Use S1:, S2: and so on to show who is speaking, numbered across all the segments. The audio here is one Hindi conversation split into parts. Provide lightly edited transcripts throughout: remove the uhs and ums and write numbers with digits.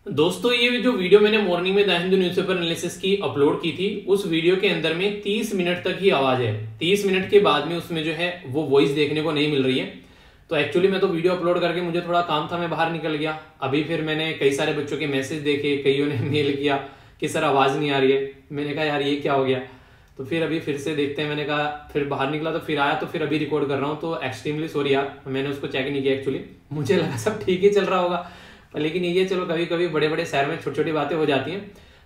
S1: दोस्तों ये जो वीडियो मैंने मॉर्निंग में द हिंदू न्यूज़पेपर एनालिसिस की अपलोड की थी, उस वीडियो के अंदर में 30 मिनट तक ही आवाज है। 30 मिनट के बाद में उसमें जो है वो वॉइस देखने को नहीं मिल रही है। तो एक्चुअली मैं तो वीडियो अपलोड करके मुझे थोड़ा काम था, मैं बाहर निकल गया। अभी फिर मैंने कई सारे बच्चों के मैसेज देखे, कईयों ने मेल किया कि सर आवाज नहीं आ रही है। मैंने कहा यार ये क्या हो गया, तो फिर अभी फिर से देखते हैं। मैंने कहा फिर बाहर निकला तो फिर आया, तो फिर अभी रिकॉर्ड कर रहा हूँ। तो एक्सट्रीमली सॉरी यार, मैंने उसको चेक नहीं किया। एक्चुअली मुझे लगा सब ठीक ही चल रहा होगा, लेकिन ये चलो कभी कभी बड़े बड़े शहर में छोटी छोटी बातें हो जाती हैं।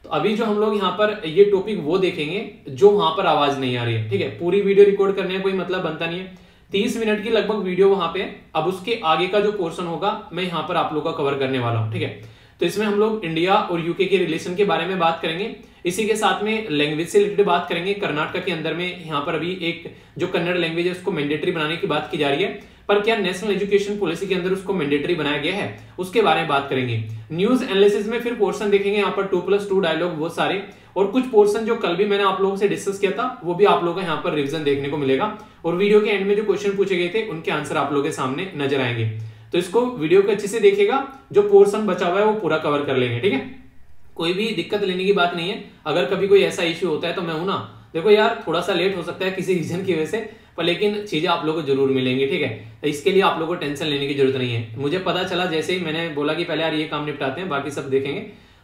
S1: तो अभी जो हम लोग यहाँ पर ये टॉपिक वो देखेंगे जो वहां पर आवाज नहीं आ रही है। ठीक है, पूरी वीडियो रिकॉर्ड करने का कोई मतलब बनता नहीं है। 30 मिनट की लगभग वीडियो वहां पे। अब उसके आगे का जो पोर्शन होगा मैं यहाँ पर आप लोग का कवर करने वाला हूँ। ठीक है, तो इसमें हम लोग इंडिया और यूके के रिलेशन के बारे में बात करेंगे। इसी के साथ में लैंग्वेज से रिलेटेड बात करेंगे। कर्नाटक के अंदर में यहाँ पर अभी एक जो कन्नड़ लैंग्वेज है उसको मैंडेटरी बनाने की बात की जा रही है, पर क्या नेशनल एजुकेशन पॉलिसी के अंदर उसको मैंडेटरी बनाया गया है, उसके बारे में बात करेंगे। न्यूज एनालिसिस में फिर पोर्शन देखेंगे यहाँ पर 2+2 डायलॉग बहुत सारे, और कुछ पोर्शन जो कल भी मैंने आप लोगों से डिस्कस किया था वो भी आप लोगों को यहाँ पर रिवीजन देखने को मिलेगा। और वीडियो के एंड में जो क्वेश्चन पूछे गए थे उनके आंसर आप लोगों के सामने नजर आएंगे। तो इसको वीडियो को अच्छे से देखिएगा, जो पोर्शन बचा हुआ है वो पूरा कवर कर लेंगे। ठीक है, कोई भी दिक्कत लेने की बात नहीं है। अगर कभी कोई ऐसा इश्यू होता है तो मैं हूं ना, देखो यार थोड़ा सा लेट हो सकता है किसी रीजन की वजह से, पर लेकिन चीजें आप लोगों को जरूर मिलेंगी। ठीक है, इसके लिए आप लोगों को टेंशन लेने की जरूरत नहीं है। मुझे पता चला जैसे ही मैंने बोला कि पहले यार ये काम निपटाते हैं, बाकी सब देखेंगे।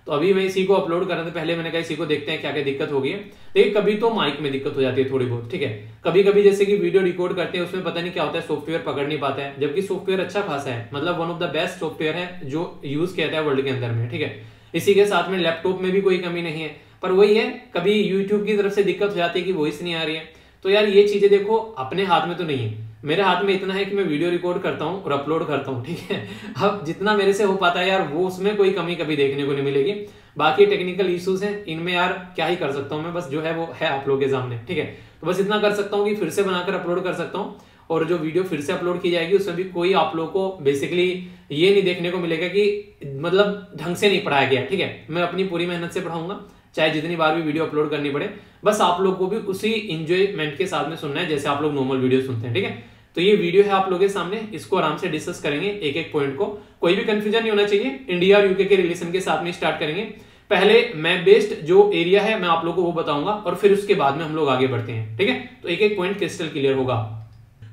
S1: तो अभी मैं इसी को अपलोड करने से पहले मैंने कहा इसी को देखते हैं क्या क्या दिक्कत हो गई है। देखिए कभी तो माइक में दिक्कत हो जाती है थोड़ी बहुत। ठीक है, कभी कभी जैसे कि वीडियो रिकॉर्ड करते हैं उसमें पता नहीं क्या होता है, सॉफ्टवेयर पकड़ नहीं पाता है, जबकि सॉफ्टवेयर अच्छा खासा है, मतलब one of the best software है जो यूज किया जाता है वर्ल्ड के अंदर में। ठीक है, इसी के साथ में लैपटॉप में भी कोई कमी नहीं है, पर वही है कभी यूट्यूब की तरफ से दिक्कत हो जाती है कि वॉइस नहीं आ रही है। तो यार ये चीजें देखो अपने हाथ में तो नहीं है, मेरे हाथ में इतना है कि मैं वीडियो रिकॉर्ड करता हूँ और अपलोड करता हूँ। ठीक है, अब जितना मेरे से हो पाता है यार वो उसमें कोई कमी कभी देखने को नहीं मिलेगी। बाकी टेक्निकल इश्यूज हैं, इनमें यार क्या ही कर सकता हूँ मैं, बस जो है वो है आप लोगों के सामने। ठीक है, तो बस इतना कर सकता हूँ कि फिर से बनाकर अपलोड कर सकता हूँ, और जो वीडियो फिर से अपलोड की जाएगी उसमें भी कोई आप लोगों को बेसिकली ये नहीं देखने को मिलेगा कि मतलब ढंग से नहीं पढ़ाया गया। ठीक है, मैं अपनी पूरी मेहनत से पढ़ाऊंगा, चाहे जितनी बार भी वीडियो अपलोड करनी पड़े। बस आप लोग को भी उसी इंजॉयमेंट के साथ में सुनना है जैसे आप लोग नॉर्मल वीडियो सुनते हैं। ठीक है, तो ये वीडियो है आप लोगों के सामने, इसको आराम से डिस्कस करेंगे एक एक पॉइंट को, कोई भी कंफ्यूजन नहीं होना चाहिए। इंडिया और यूके के रिलेशन के साथ में स्टार्ट करेंगे। पहले मैं बेस्ड जो एरिया है मैं आप लोगों को वो बताऊंगा, और फिर उसके बाद में हम लोग आगे बढ़ते हैं। ठीक है, तो एक एक पॉइंट क्रिस्टल क्लियर होगा।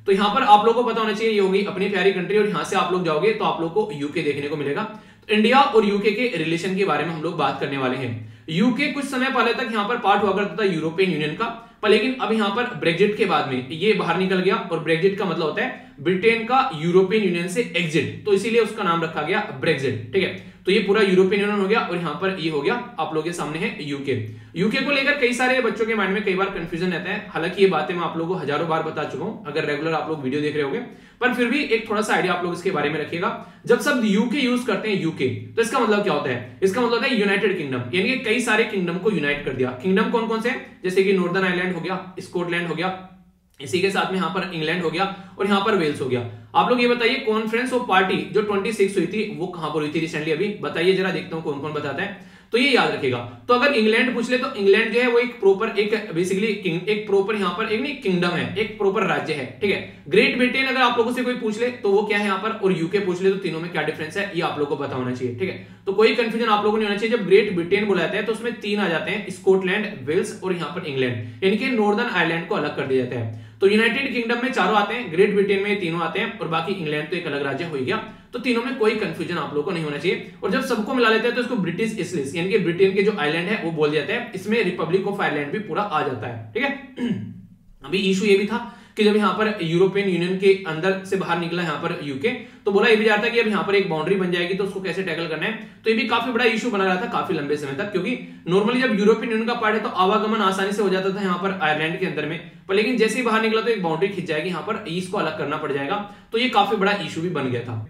S1: तो यहां पर आप लोगों को पता होना चाहिए ये होगी अपनी प्यारी कंट्री, और यहां से आप लोग जाओगे तो आप लोग को यूके देखने को मिलेगा। तो इंडिया और यूके के रिलेशन के बारे में हम लोग बात करने वाले हैं। यूके कुछ समय पहले तक यहां पर पार्ट हुआ करता था यूरोपियन यूनियन का, पर लेकिन अब यहां पर ब्रेक्जिट के बाद में ये बाहर निकल गया, और ब्रेक्जिट का मतलब होता है ब्रिटेन का यूरोपियन यूनियन से एग्जिट, तो इसीलिए उसका नाम रखा गया ब्रेक्जिट। ठीक है, तो ये पूरा यूरोपियन यूनियन हो गया, और यहां पर ये हो गया आप लोगों के सामने है यूके। यूके को लेकर कई सारे बच्चों के माइंड में कई बार कंफ्यूजन रहता है, हालांकि ये बातें मैं आप लोगों को हजारों बार बता चुका हूं अगर रेगुलर आप लोग वीडियो देख रहे होंगे, पर फिर भी एक थोड़ा सा आइडिया आप लोग इसके बारे में रखिएगा। जब शब्द यूके यूज करते हैं यूके, तो इसका मतलब क्या होता है? इसका मतलब होता है यूनाइटेड किंगडम, यानी कि कई सारे किंगडम को यूनाइट कर दिया। किंगडम कौन कौन से हैं? जैसे कि नॉर्दर्न आयरलैंड हो गया, स्कॉटलैंड हो गया, इसी के साथ में यहां पर इंग्लैंड हो गया, और यहां पर वेल्स हो गया। आप लोग ये बताइए कॉन्फ्रेंस ऑफ पार्टी जो 26 हुई थी वो कहां पर हुई थी रिसेंटली? अभी बताइए जरा, देखता हूं कौन कौन बताता है। तो ये याद रखेगा। तो अगर इंग्लैंड पूछ ले तो इंग्लैंड जो है वो एक प्रॉपर एक बेसिकली एक प्रॉपर यहां पर एक नहीं किंगडम है, एक प्रॉपर राज्य है। ठीक है, ग्रेट ब्रिटेन अगर आप लोगों से कोई पूछ ले तो वो क्या है यहां पर, और यूके पूछ ले तो तीनों में क्या डिफरेंस है ये आप लोगों को पता होना चाहिए। ठीक है, तो कोई कंफ्यूजन आप लोगों को नहीं होना चाहिए। जब ग्रेट ब्रिटेन बुलाते हैं तो उसमें तीन आ जाते हैं, स्कॉटलैंड, वेल्स और यहां पर इंग्लैंड, यानी कि नॉर्दर्न आयरलैंड को अलग कर दिया जाता है। तो यूनाइटेड किंगडम में चारों आते हैं, ग्रेट ब्रिटेन में तीनों आते हैं, और बाकी इंग्लैंड तो एक अलग राज्य हो गया। तो तीनों में कोई कंफ्यूजन आप लोगों को नहीं होना चाहिए। और जब सबको मिला लेते हैं तो इसको ब्रिटिश इसलिस यानी कि ब्रिटेन के जो आइलैंड है वो बोल जाता है, इसमें रिपब्लिक ऑफ आयरलैंड भी पूरा आ जाता है। ठीक है, अभी इशू ये भी था कि जब यहाँ पर यूरोपियन यूनियन के अंदर से बाहर निकला यहाँ पर यूके, तो बोला ये भी जाता है कि अब यहाँ पर एक बाउंड्री बन जाएगी तो उसको कैसे टैकल करना है। तो ये भी काफी बड़ा इशू बना रहा था काफी लंबे समय तक, क्योंकि नॉर्मली जब यूरोपियन यूनियन का पार्ट है तो आवागमन आसानी से हो जाता था यहाँ पर आयरलैंड के अंदर में, पर लेकिन जैसे ही बाहर निकला तो एक बाउंड्री खिंच जाएगी, यहाँ पर ईस्ट को अलग करना पड़ जाएगा। तो ये काफी बड़ा इशू भी बन गया था।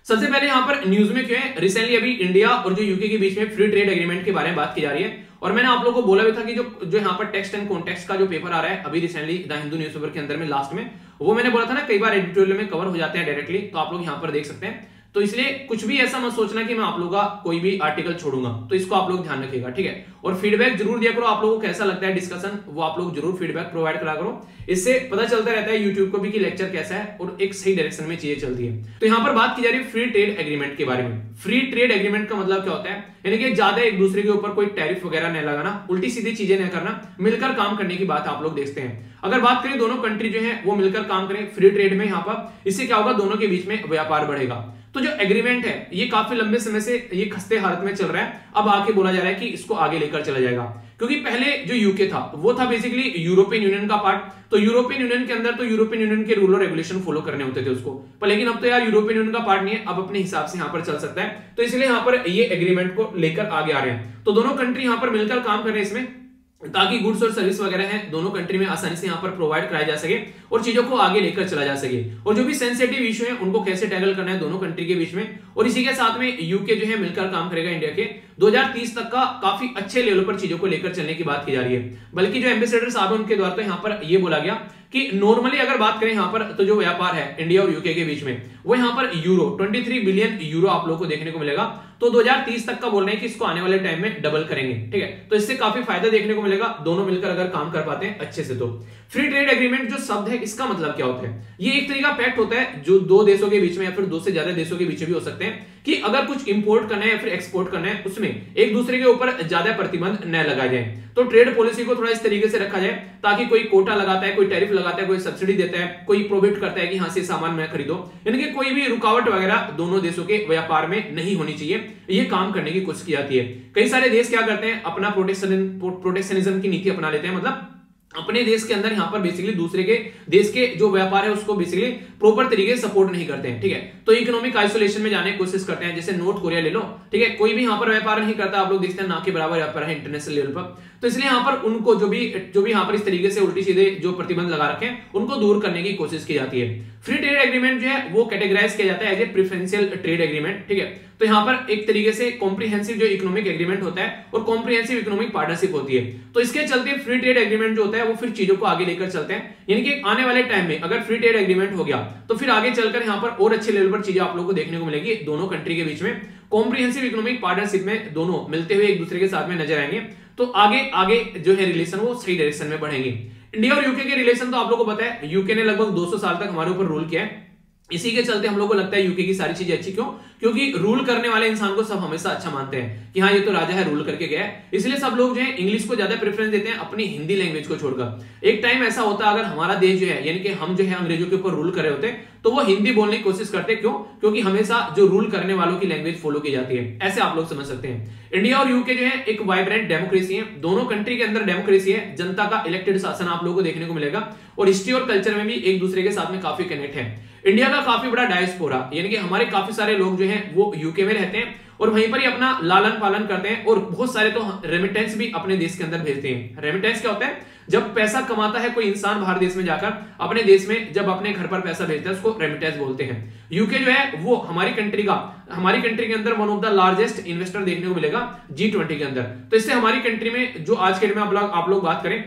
S1: सबसे पहले यहाँ पर न्यूज में क्यों है, रिसेंटली अभी इंडिया और जो यूके के बीच में फ्री ट्रेड एग्रीमेंट के बारे में बात की जा रही है। और मैंने आप लोगों को बोला भी था कि जो यहाँ पर टेक्स्ट एंड कॉन्टेक्स्ट का जो पेपर आ रहा है अभी रिसेंटली द हिंदू न्यूज़पेपर के अंदर में लास्ट में, वो मैंने बोला था ना कई बार एडिटोरियल में कवर हो जाते हैं डायरेक्टली, तो आप लोग यहाँ पर देख सकते हैं। तो इसलिए कुछ भी ऐसा मत सोचना कि मैं आप लोगों का कोई भी आर्टिकल छोड़ूंगा, तो इसको आप लोग ध्यान रखिएगा, ठीक है। और फीडबैक जरूर दिया करो, आप लोगों को कैसा लगता है डिस्कशन, वो आप लोग जरूर फीडबैक प्रोवाइड करा करो। इससे पता चलता रहता है यूट्यूब को भी कि लेक्चर कैसा है और एक सही डायरेक्शन में चीजें चलती है। तो यहाँ पर बात की जा रही है फ्री ट्रेड एग्रीमेंट के बारे में। फ्री ट्रेड एग्रीमेंट का मतलब क्या होता है, यानी कि ज्यादा एक दूसरे के ऊपर कोई टैरिफ वगैरह नहीं लगाना, उल्टी सीधी चीजें नहीं करना, मिलकर काम करने की बात आप लोग देखते हैं। अगर बात करें दोनों कंट्री जो है वो मिलकर काम करें फ्री ट्रेड में, यहाँ पर इससे क्या होगा, दोनों के बीच में व्यापार बढ़ेगा। तो जो एग्रीमेंट है ये काफी लंबे समय से ये खस्ते हालत में चल रहा है, अब आके बोला जा रहा है कि इसको आगे लेकर चला जाएगा। क्योंकि पहले जो यूके था वो था बेसिकली यूरोपियन यूनियन का पार्ट, तो यूरोपियन यूनियन के अंदर तो यूरोपियन यूनियन के रूल और रेगुलेशन फॉलो करने होते थे उसको, पर लेकिन अब तो यार यूरोपियन यूनियन का पार्ट नहीं है, अब अपने हिसाब से यहाँ पर चल सकता है। तो इसलिए यहाँ पर ये एग्रीमेंट को लेकर आगे आ रहे हैं। तो दोनों कंट्री यहाँ पर मिलकर काम कर रहे हैं इसमें, ताकि गुड्स और सर्विस वगैरह है दोनों कंट्री में आसानी से यहाँ पर प्रोवाइड कराया जा सके और चीजों को आगे लेकर चला जा सके, और जो भी सेंसिटिव इशू है उनको कैसे टैकल करना है दोनों कंट्री के बीच में। और इसी के साथ में यूके जो है मिलकर काम करेगा इंडिया के 2030 तक का काफी अच्छे लेवल पर चीजों को लेकर चलने की बात की जा रही है। बल्कि जो एम्बेसडर साहब है उनके द्वारा तो यहाँ पर यह बोला गया कि नॉर्मली अगर बात करें यहाँ पर तो जो व्यापार है इंडिया और यूके के बीच में वो यहाँ पर यूरो 23 बिलियन यूरो आप लोगों को देखने को मिलेगा। तो 2030 तक का बोल रहे हैं कि इसको आने वाले टाइम में डबल करेंगे, ठीक है। तो इससे काफी फायदा देखने को मिलेगा दोनों मिलकर अगर काम कर पाते हैं अच्छे से। तो फ्री ट्रेड एग्रीमेंट जो शब्द है इसका मतलब क्या होता है, ये एक तरीका पैक्ट होता है जो दो देशों के बीच में या फिर दो से ज्यादा देशों के बीच में भी हो सकते हैं, कि अगर कुछ इंपोर्ट करना है या फिर एक्सपोर्ट करना है उसमें एक दूसरे के ऊपर ज्यादा प्रतिबंध न लगाए जाए। तो ट्रेड पॉलिसी को थोड़ा इस तरीके से रखा जाए ताकि कोई कोटा लगाता है, कोई टैरिफ लगाता है, कोई सब्सिडी देता है, कोई प्रोहिबिट करता है कि हाँ से सामान मैं खरीदो, यानी कि कोई भी रुकावट वगैरह दोनों देशों के व्यापार में नहीं होनी चाहिए, ये काम करने की कोशिश की जाती है। कई सारे देश क्या करते हैं, अपना प्रोटेक्शनिज्म की नीति अपना लेते हैं, मतलब अपने देश के अंदर यहाँ पर बेसिकली दूसरे के देश के जो व्यापार है उसको बेसिकली प्रॉपर तरीके से सपोर्ट नहीं करते हैं, ठीक है। तो इकोनॉमिक आइसोलेशन में जाने की कोशिश करते हैं, जैसे नॉर्थ कोरिया ले लो, ठीक है, कोई भी यहाँ पर व्यापार नहीं करता, आप लोग देखते हैं ना के बराबर व्यापार है इंटरनेशनल लेवल पर। तो इसलिए यहाँ पर उनको जो भी यहाँ पर इस तरीके से उल्टी सीधे जो प्रतिबंध लगा रखे हैं उनको दूर करने की कोशिश की जाती है। फ्री ट्रेड एग्रीमेंट जो है वो कैटेगराइज किया जाता है as a preferential trade agreement, ठीक है। तो यहाँ पर एक तरीके से कॉम्प्रिहेंसिव जो इकोनॉमिक एग्रीमेंट होता है और कॉम्प्रिहेंसिव इकोनॉमिक पार्टनरशिप होती है। तो इसके चलते फ्री ट्रेड एग्रीमेंट जो होता है वो फिर चीजों को आगे लेकर चलते हैं, यानी कि आने वाले टाइम में अगर फ्री ट्रेड एग्रीमेंट हो गया तो फिर आगे चलकर यहाँ पर और अच्छे लेवल पर चीजें आप लोगों को देखने को मिलेगी दोनों कंट्री के बीच में। कॉम्प्रिहेंसिव इकोनॉमिक पार्टनरशिप में दोनों मिलते हुए एक दूसरे के साथ में नजर आएंगे, तो आगे जो है रिलेशन वो सही डायरेक्शन में बढ़ेंगे। इंडिया और यूके के रिलेशन तो आप लोगों को पता है, यूके ने लगभग 200 साल तक हमारे ऊपर रूल किया है, इसी के चलते हम लोग को लगता है यूके की सारी चीजें अच्छी। क्यों? क्योंकि रूल करने वाले इंसान को सब हमेशा अच्छा मानते हैं कि हाँ ये तो राजा है, रूल करके गया है, इसलिए सब लोग जो है इंग्लिश को ज्यादा प्रेफरेंस देते हैं अपनी हिंदी लैंग्वेज को छोड़कर। एक टाइम ऐसा होता है अगर हमारा देश जो है यानी कि हम जो है अंग्रेजों के ऊपर रूल कर रहे होते तो वो हिंदी बोलने की कोशिश करते, क्यों? क्योंकि हमेशा जो रूल करने वालों की लैंग्वेज फॉलो की जाती है, ऐसे आप लोग समझ सकते हैं। इंडिया और यूके जो है एक वाइब्रेंट डेमोक्रेसी है, दोनों कंट्री के अंदर डेमोक्रेसी है, जनता का इलेक्टेड शासन आप लोगों को देखने को मिलेगा, और हिस्ट्री और कल्चर में भी एक दूसरे के साथ में काफी कनेक्ट है। इंडिया का काफी बड़ा डायस्पोरा यानी कि हमारे काफी सारे लोग जो हैं वो यूके में रहते हैं और वहीं पर ही अपना लालन पालन करते हैं, और बहुत सारे तो रेमिटेंस भी अपने देश के अंदर भेजते हैं। रेमिटेंस क्या होता है? जब पैसा कमाता है कोई इंसान बाहर देश में जाकर अपने देश में जब अपने घर पर पैसा भेजता है उसको रेमिटेंस बोलते हैं। यूके जो है वो हमारी कंट्री के अंदर one of the largest investor देखने को मिलेगा G20 के अंदर। तो इससे हमारी कंट्री में जो आज के डेट में आप लोग बात करें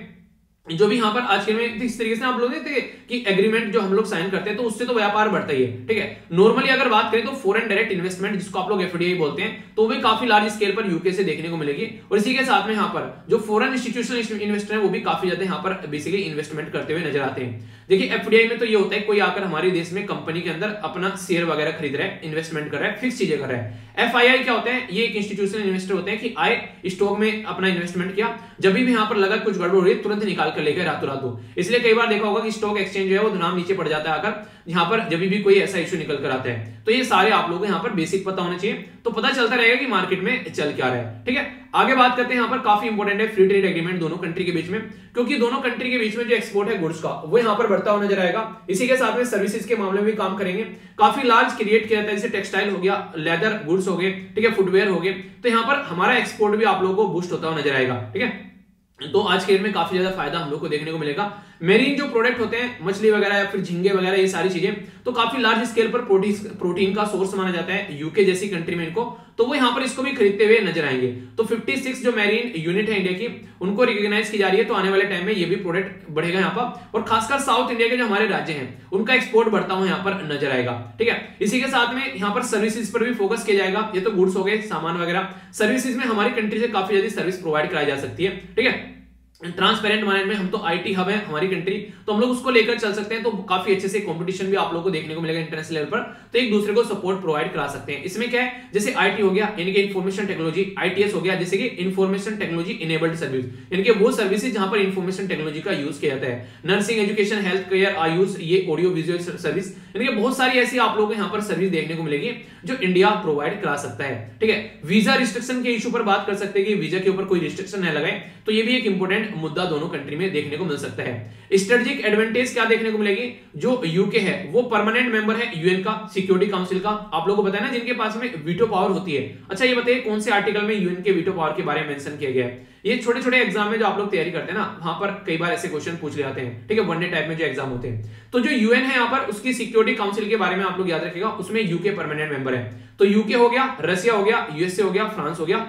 S1: जो भी यहाँ पर आज के में इस तरीके से आप लोग देखते हैं कि एग्रीमेंट जो हम लोग साइन करते हैं तो उससे तो व्यापार बढ़ता ही है, ठीक है। नॉर्मली अगर बात करें तो फॉरेन डायरेक्ट इन्वेस्टमेंट जिसको आप लोग FDI बोलते हैं तो वे काफी लार्ज स्केल पर यूके से देखने को मिलेगी, और इसी के साथ में यहाँ पर जो फॉरेन इंस्टीट्यूशनल इन्वेस्टर है वो भी काफी ज्यादा यहाँ पर बेसिकली इन्वेस्टमेंट करते हुए नजर आते हैं। देखिए FDI में तो ये होता है कोई आकर हमारे देश में कंपनी के अंदर अपना शेयर वगैरह खरीद रहा है, इन्वेस्टमेंट कर रहा है, फिक्स चीजें कर रहा है। FII क्या होता है? ये एक इंस्टीट्यूशनल इन्वेस्टर होते हैं कि आए स्टॉक में अपना इन्वेस्टमेंट किया, जब भी यहाँ पर लगा कुछ गड़बड़ हो रही है तुरंत निकाल कर लेकर रातों रात। इसलिए कई बार देखा होगा कि स्टॉक एक्सचेंज जो है वो नाम नीचे पड़ जाता है आकर यहाँ पर जब भी कोई ऐसा इश्यू निकल कर आता है। तो ये सारे आप लोगों को यहाँ पर बेसिक पता होना चाहिए, तो पता चलता रहेगा कि मार्केट में चल क्या रहा है, ठीक है। आगे बात करते हैं यहाँ पर काफी इंपॉर्टेंट है फ्री ट्रेड एग्रीमेंट दोनों कंट्री के बीच में, क्योंकि दोनों कंट्री के बीच में जो एक्सपोर्ट है गुड्स का वो यहाँ पर बढ़ता हुआ नजर आएगा। इसी के साथ में सर्विसेज के मामले में भी काम करेंगे, काफी लार्ज क्रिएट किया जाता है, जैसे टेक्सटाइल हो गया, लेदर गुड्स हो गए, ठीक है, फुटवेयर हो गए, तो यहाँ पर हमारा एक्सपोर्ट भी आप लोगों को बूस्ट होता हुआ नजर आएगा, ठीक है। तो आज के डेट में काफी ज्यादा फायदा हम लोग को देखने को मिलेगा। मेरीन जो प्रोडक्ट होते हैं मछली वगैरह या फिर झींगे वगैरह ये सारी चीजें तो काफी लार्ज स्केल पर प्रोटीन का सोर्स माना जाता है यूके जैसी कंट्री में इनको, तो वो यहाँ पर इसको भी खरीदते हुए नजर आएंगे। तो 56 जो मैरीन यूनिट है इंडिया की, उनको रिकॉग्नाइज की जा रही है। तो आने वाले टाइम में ये भी प्रोडक्ट बढ़ेगा यहाँ पर, और खासकर साउथ इंडिया के जो हमारे राज्य हैं उनका एक्सपोर्ट बढ़ता हुआ यहाँ पर नजर आएगा। ठीक है, इसी के साथ में यहाँ पर सर्विसेज पर भी फोकस किया जाएगा। ये तो गुड्स हो गए, सामान वगैरह। सर्विसेज में हमारी कंट्री से काफी ज्यादा सर्विस प्रोवाइड कराई जा सकती है। ठीक है, ट्रांसपेरेंट माइंड में हम तो आईटी हब है हमारी कंट्री, तो हम लोग उसको लेकर चल सकते हैं। तो काफी अच्छे से कंपटीशन भी आप लोगों को देखने को मिलेगा इंटरनेशनल लेवल पर, तो एक दूसरे को सपोर्ट प्रोवाइड करा सकते हैं। इसमें क्या है, जैसे आईटी हो गया यानी कि इंफॉर्मेशन टेक्नोलॉजी, आईटीएस हो गया जैसे कि इंफॉर्मेशन टेक्नोलॉजी इनेबल्ड सर्विस, यानी कि वो सर्विसेज जहां पर इंफॉर्मेशन टेक्नोलॉजी का यूज किया जाता है। Nursing, education, health care, Ayush, ये ऑडियो विजुअल सर्विस, यानी कि बहुत सारी ऐसी आप लोगों को यहाँ पर सर्विस देखने को मिलेगी जो इंडिया प्रोवाइड करा सकता है। ठीक है, वीजा रिस्ट्रिक्शन के इशू पर बात कर सकते हैं कि वीजा के ऊपर कोई रिस्ट्रिक्शन न लगाए, तो ये भी एक इंपॉर्टेंट मुद्दा दोनों कंट्री में देखने को मिल सकता है। स्ट्रेटेजिक एडवांटेज क्या देखने को मिलेगी, जो यूके है वो परमानेंट मेंबर है यूएन का, सिक्योरिटी काउंसिल का। आप लोगों को पता है ना, जिनके पास में वीटो पावर होती है। अच्छा ये बताइए कौन से आर्टिकल में यूएन के वीटो पावर के बारे में मेंशन किया गया है। ये छोटे छोटे एग्जाम में जो आप लोग तैयारी करते हैं ना, वहां पर कई बार ऐसे क्वेश्चन पूछ ले जाते हैं। ठीक है, वनडे टाइप में जो एग्जाम होते हैं, तो जो यूएन है यहाँ पर उसकी सिक्योरिटी काउंसिल के बारे में आप लोग याद रखिएगा, उसमें यूके परमानेंट मेंबर है। तो यूके हो गया, रशिया हो गया, यूएसए हो गया, फ्रांस हो गया,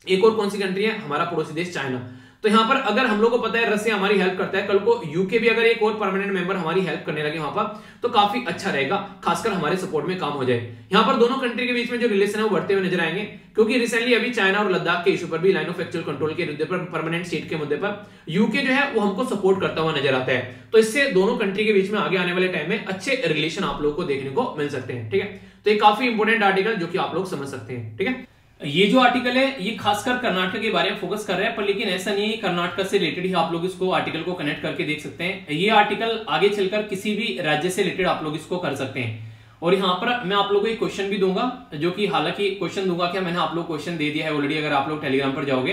S1: एक और कौन सी कंट्री है, हमारा पड़ोसी देश चाइना। तो यहाँ पर अगर हम लोग को पता है रशिया हमारी हेल्प करता है, कल को यूके भी अगर एक और परमानेंट मेंबर हमारी हेल्प करने लगे वहां पर, तो काफी अच्छा रहेगा, खासकर हमारे सपोर्ट में काम हो जाए। यहाँ पर दोनों कंट्री के बीच में जो रिलेशन है वो बढ़ते हुए नजर आएंगे, क्योंकि रिसेंटली अभी चाइना और लद्दाख के इशू पर भी, लाइन ऑफ एक्चुअल कंट्रोल के मुद्दे पर, परमानेंट स्टेट के मुद्दे पर यूके जो है वो हमको सपोर्ट करता हुआ नजर आता है। तो इससे दोनों कंट्री के बीच में आगे आने वाले टाइम में अच्छे रिलेशन आप लोग को देखने को मिल सकते हैं। ठीक है, तो ये काफी इंपोर्टेंट आर्टिकल जो कि आप लोग समझ सकते हैं। ठीक है, ये जो आर्टिकल है ये खासकर कर्नाटक के बारे में फोकस कर रहा है, पर लेकिन ऐसा नहीं है, कर्नाटक से रिलेटेड ही आप लोग इसको आर्टिकल को कनेक्ट करके देख सकते हैं। ये आर्टिकल आगे चलकर किसी भी राज्य से रिलेटेड आप लोग इसको कर सकते हैं। और यहाँ पर मैं आप लोगों को एक क्वेश्चन भी दूंगा, जो कि हालांकि क्वेश्चन दूंगा क्या, मैंने आप लोग क्वेश्चन दे दिया है ऑलरेडी, अगर आप लोग टेलीग्राम पर जाओगे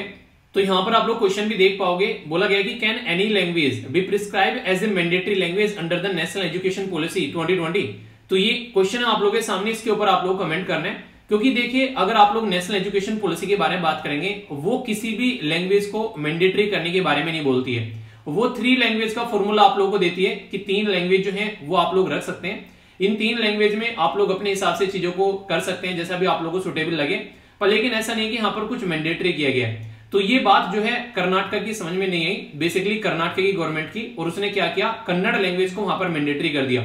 S1: तो यहाँ पर आप लोग क्वेश्चन भी देख पाओगे। बोला गया कि can any language be prescribe as a mandatory language under the national education policy 2020। तो ये क्वेश्चन है आप लोगों के सामने, इसके ऊपर आप लोग कमेंट करना है। क्योंकि देखिए अगर आप लोग नेशनल एजुकेशन पॉलिसी के बारे में बात करेंगे, वो किसी भी लैंग्वेज को मैंडेटरी करने के बारे में नहीं बोलती है। वो 3 लैंग्वेज का फॉर्मूला आप लोगों को देती है कि 3 लैंग्वेज जो है वो आप लोग रख सकते हैं। इन 3 लैंग्वेज में आप लोग अपने हिसाब से चीजों को कर सकते हैं, जैसा भी आप लोगों को सुटेबल लगे, पर लेकिन ऐसा नहीं कि यहाँ पर कुछ मैंडेटरी किया गया है। तो ये बात जो है कर्नाटक की समझ में नहीं आई, बेसिकली कर्नाटक की गवर्नमेंट की, और उसने क्या किया, कन्नड़ लैंग्वेज को वहां पर मैंडेटरी कर दिया।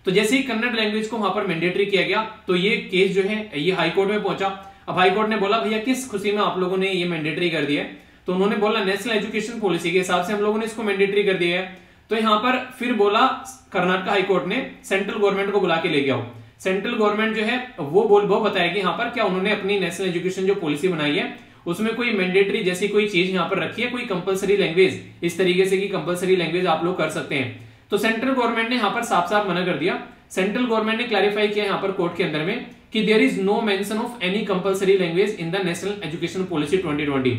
S1: तो जैसे ही कन्नड़ लैंग्वेज को वहां पर मैंडेटरी किया गया, तो ये केस जो है ये हाईकोर्ट में पहुंचा। अब हाईकोर्ट ने बोला भैया किस खुशी में आप लोगों ने ये मैंडेटरी कर दिया है, तो उन्होंने बोला नेशनल एजुकेशन पॉलिसी के हिसाब से हम लोगों ने इसको मैंडेटरी कर दिया है। तो यहाँ पर फिर बोला कर्नाटक हाईकोर्ट ने सेंट्रल गवर्नमेंट को बुला के ले गया। सेंट्रल गवर्नमेंट जो है वो बताएगी यहाँ पर क्या उन्होंने अपनी नेशनल एजुकेशन जो पॉलिसी बनाई है उसमें कोई मैंडेटरी जैसी कोई चीज यहाँ पर रखी है, कोई कंपलसरी लैंग्वेज इस तरीके से कि कंपलसरी लैंग्वेज आप लोग कर सकते हैं। तो सेंट्रल गवर्नमेंट ने यहाँ पर साफ साफ मना कर दिया। सेंट्रल गवर्नमेंट ने क्लैरिफाई किया यहाँ पर कोर्ट के अंदर में कि there is no mention of any compulsory language in the national education policy 2020।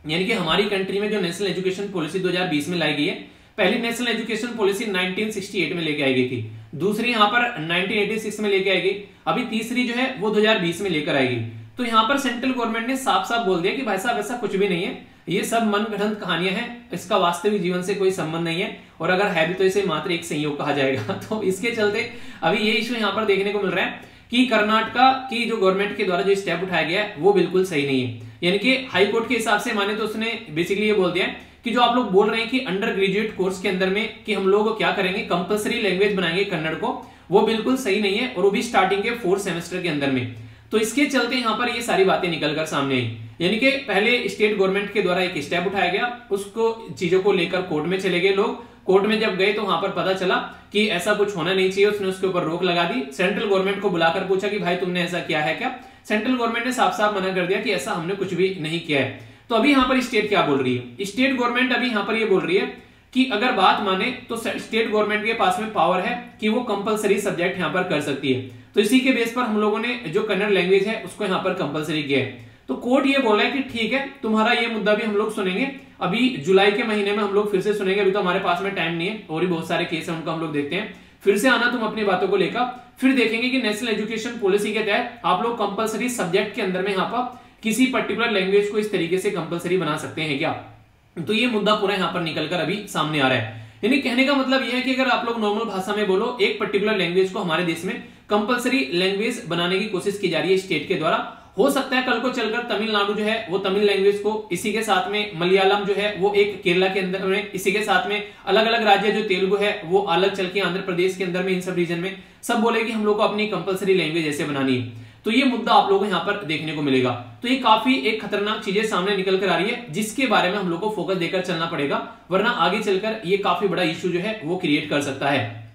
S1: यानी कि हमारी कंट्री में जो नेशनल एजुकेशन पॉलिसी 2020 में लाई गई है, पहली नेशनल एजुकेशन पॉलिसी 1968 में लेके आई गई थी, दूसरी यहाँ पर 1986 में लेके आई गई, अभी तीसरी जो है वो 2020 में लेकर आएगी। तो यहाँ पर सेंट्रल गवर्नमेंट ने साफ साफ बोल दिया कि भाई साहब ऐसा कुछ भी नहीं है, ये सब मनगढ़ंत कहानियां हैं, इसका वास्तविक जीवन से कोई संबंध नहीं है, और अगर है भी तो इसे मात्र एक संयोग कहा जाएगा। तो इसके चलते अभी ये इश्यू यहाँ पर देखने को मिल रहा है कि कर्नाटक की जो गवर्नमेंट के द्वारा जो स्टेप उठाया गया है वो बिल्कुल सही नहीं है। यानी कि हाई कोर्ट के हिसाब से माने तो उसने बेसिकली ये बोल दिया कि जो आप लोग बोल रहे हैं कि अंडर ग्रेजुएट कोर्स के अंदर में कि हम लोग क्या करेंगे, कंपलसरी लैंग्वेज बनाएंगे कन्नड़ को, वो बिल्कुल सही नहीं है, और वो भी स्टार्टिंग के 4th सेमेस्टर के अंदर में। तो इसके चलते यहाँ पर ये सारी बातें निकल कर सामने आई। यानी कि पहले स्टेट गवर्नमेंट के द्वारा एक स्टेप उठाया गया, उसको चीजों को लेकर कोर्ट में चले गए लोग। कोर्ट में जब गए तो वहां पर पता चला कि ऐसा कुछ होना नहीं चाहिए, उसने उसके ऊपर रोक लगा दी। सेंट्रल गवर्नमेंट को बुलाकर पूछा कि भाई तुमने ऐसा किया है क्या? सेंट्रल गवर्नमेंट ने साफ साफ मना कर दिया कि ऐसा हमने कुछ भी नहीं किया है। तो अभी यहाँ पर स्टेट क्या बोल रही है? स्टेट गवर्नमेंट अभी यहाँ पर ये बोल रही है कि अगर बात माने तो स्टेट गवर्नमेंट के पास में पावर है कि वो कंपलसरी सब्जेक्ट यहाँ पर कर सकती है। तो इसी के बेस पर हम लोगों ने जो कन्नड़ लैंग्वेज है उसको यहाँ पर कंपलसरी किया है। तो कोर्ट ये बोल रहा है कि ठीक है, तुम्हारा ये मुद्दा भी हम लोग सुनेंगे, अभी जुलाई के महीने में हम लोग फिर से सुनेंगे, अभी तो हमारे पास में टाइम नहीं है, और भी बहुत सारे केस है उनको हम लोग देखते हैं। फिर से आना तुम अपनी बातों को लेकर, फिर देखेंगे कि नेशनल एजुकेशन पॉलिसी के तहत आप लोग कंपलसरी सब्जेक्ट के अंदर में यहाँ पर किसी पर्टिकुलर लैंग्वेज को इस तरीके से कंपलसरी बना सकते हैं क्या। तो ये मुद्दा पूरा यहाँ पर निकलकर अभी सामने आ रहा है। यानी कहने का मतलब यह है कि अगर आप लोग नॉर्मल भाषा में बोलो, एक पर्टिकुलर लैंग्वेज को हमारे देश में कंपलसरी लैंग्वेज बनाने की कोशिश की जा रही है स्टेट के द्वारा। हो सकता है कल को चलकर तमिलनाडु जो है वो तमिल लैंग्वेज को, इसी के साथ में मलयालम जो है वो एक केरला के अंदर में, इसी के साथ में अलग अलग राज्य जो तेलुगु है वो अलग चल के आंध्र प्रदेश के अंदर में, इन सब रीजन में सब बोले कि हम लोग को अपनी कंपलसरी लैंग्वेज ऐसे बनानी है। तो ये मुद्दा आप लोगों को यहाँ पर देखने को मिलेगा। तो ये काफी एक खतरनाक चीजें सामने निकल कर आ रही है, जिसके बारे में हम लोग को फोकस देकर चलना पड़ेगा, वरना आगे चलकर ये काफी बड़ा इश्यू जो है वो क्रिएट कर सकता है।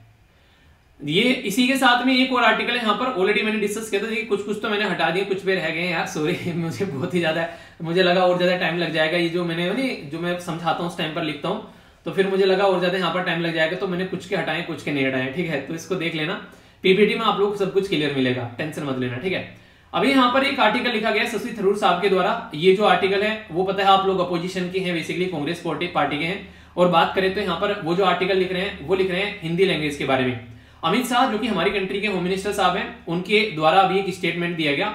S1: ये इसी के साथ में एक और आर्टिकल है यहाँ पर, ऑलरेडी मैंने डिस्कस किया था, देखिए कुछ तो मैंने हटा दिए, कुछ पे रह गए यार, सॉरी मुझे बहुत ही ज्यादा, मुझे लगा और ज्यादा टाइम लग जाएगा, ये जो मैं समझाता हूँ उस टाइम पर लिखता हूँ, तो फिर मुझे लगा और ज्यादा यहाँ पर टाइम लग जाएगा, तो मैंने कुछ के हटाए कुछ के नहीं हटाए, ठीक है। तो इसको देख लेना, पीपीटी में आप लोग सब कुछ क्लियर मिलेगा, टेंशन मत लेना, ठीक है। अभी यहाँ पर एक आर्टिकल लिखा गया शशि थरूर साहब के द्वारा। ये जो आर्टिकल है वो पता है आप लोग अपोजिशन के हैं, बेसिकली कांग्रेस पार्टी के हैं। और बात करें तो यहाँ पर वो जो आर्टिकल लिख रहे हैं वो लिख रहे हैं हिंदी लैंग्वेज के बारे में। अमित शाह जो कि हमारी कंट्री के होम मिनिस्टर साहब हैं, उनके द्वारा अभी एक स्टेटमेंट दिया गया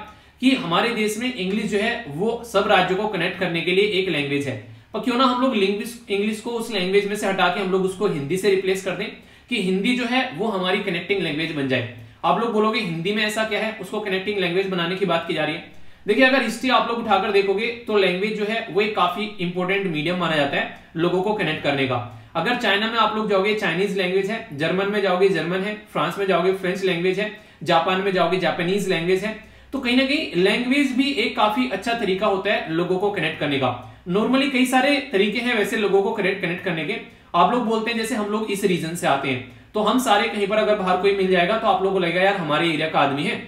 S1: कि हमारे देश में इंग्लिश जो है वो सब राज्यों को कनेक्ट करने के लिए एक लैंग्वेज है, पर क्यों ना हम लोग इंग्लिश को उस लैंग्वेज में से हटा के हम लोग उसको हिंदी से रिप्लेस कर दें कि हिंदी जो है वो हमारी कनेक्टिंग लैंग्वेज बन जाए। आप लोग बोलोगे हिंदी में ऐसा क्या है, उसको कनेक्टिंग लैंग्वेज बनाने की बात की जा रही है। देखिए अगर हिस्ट्री आप लोग उठाकर देखोगे तो लैंग्वेज जो है वो एक काफी इंपॉर्टेंट मीडियम माना जाता है लोगों को कनेक्ट करने का। अगर चाइना में आप लोग जाओगे चाइनीज लैंग्वेज है, जर्मन में जाओगे जर्मन है, फ्रांस में जाओगे फ्रेंच लैंग्वेज है, जापान में जाओगे जापानीज लैंग्वेज है। तो कहीं ना कहीं लैंग्वेज भी एक काफी अच्छा तरीका होता है लोगों को कनेक्ट करने का। नॉर्मली कई सारे तरीके हैं वैसे लोगों को कनेक्ट करने के। आप लोग बोलते हैं जैसे हम लोग इस रीजन से आते हैं, तो हम सारे कहीं पर अगर बाहर कोई मिल जाएगा तो आप लोगों को लगेगा यार हमारे एरिया का आदमी है,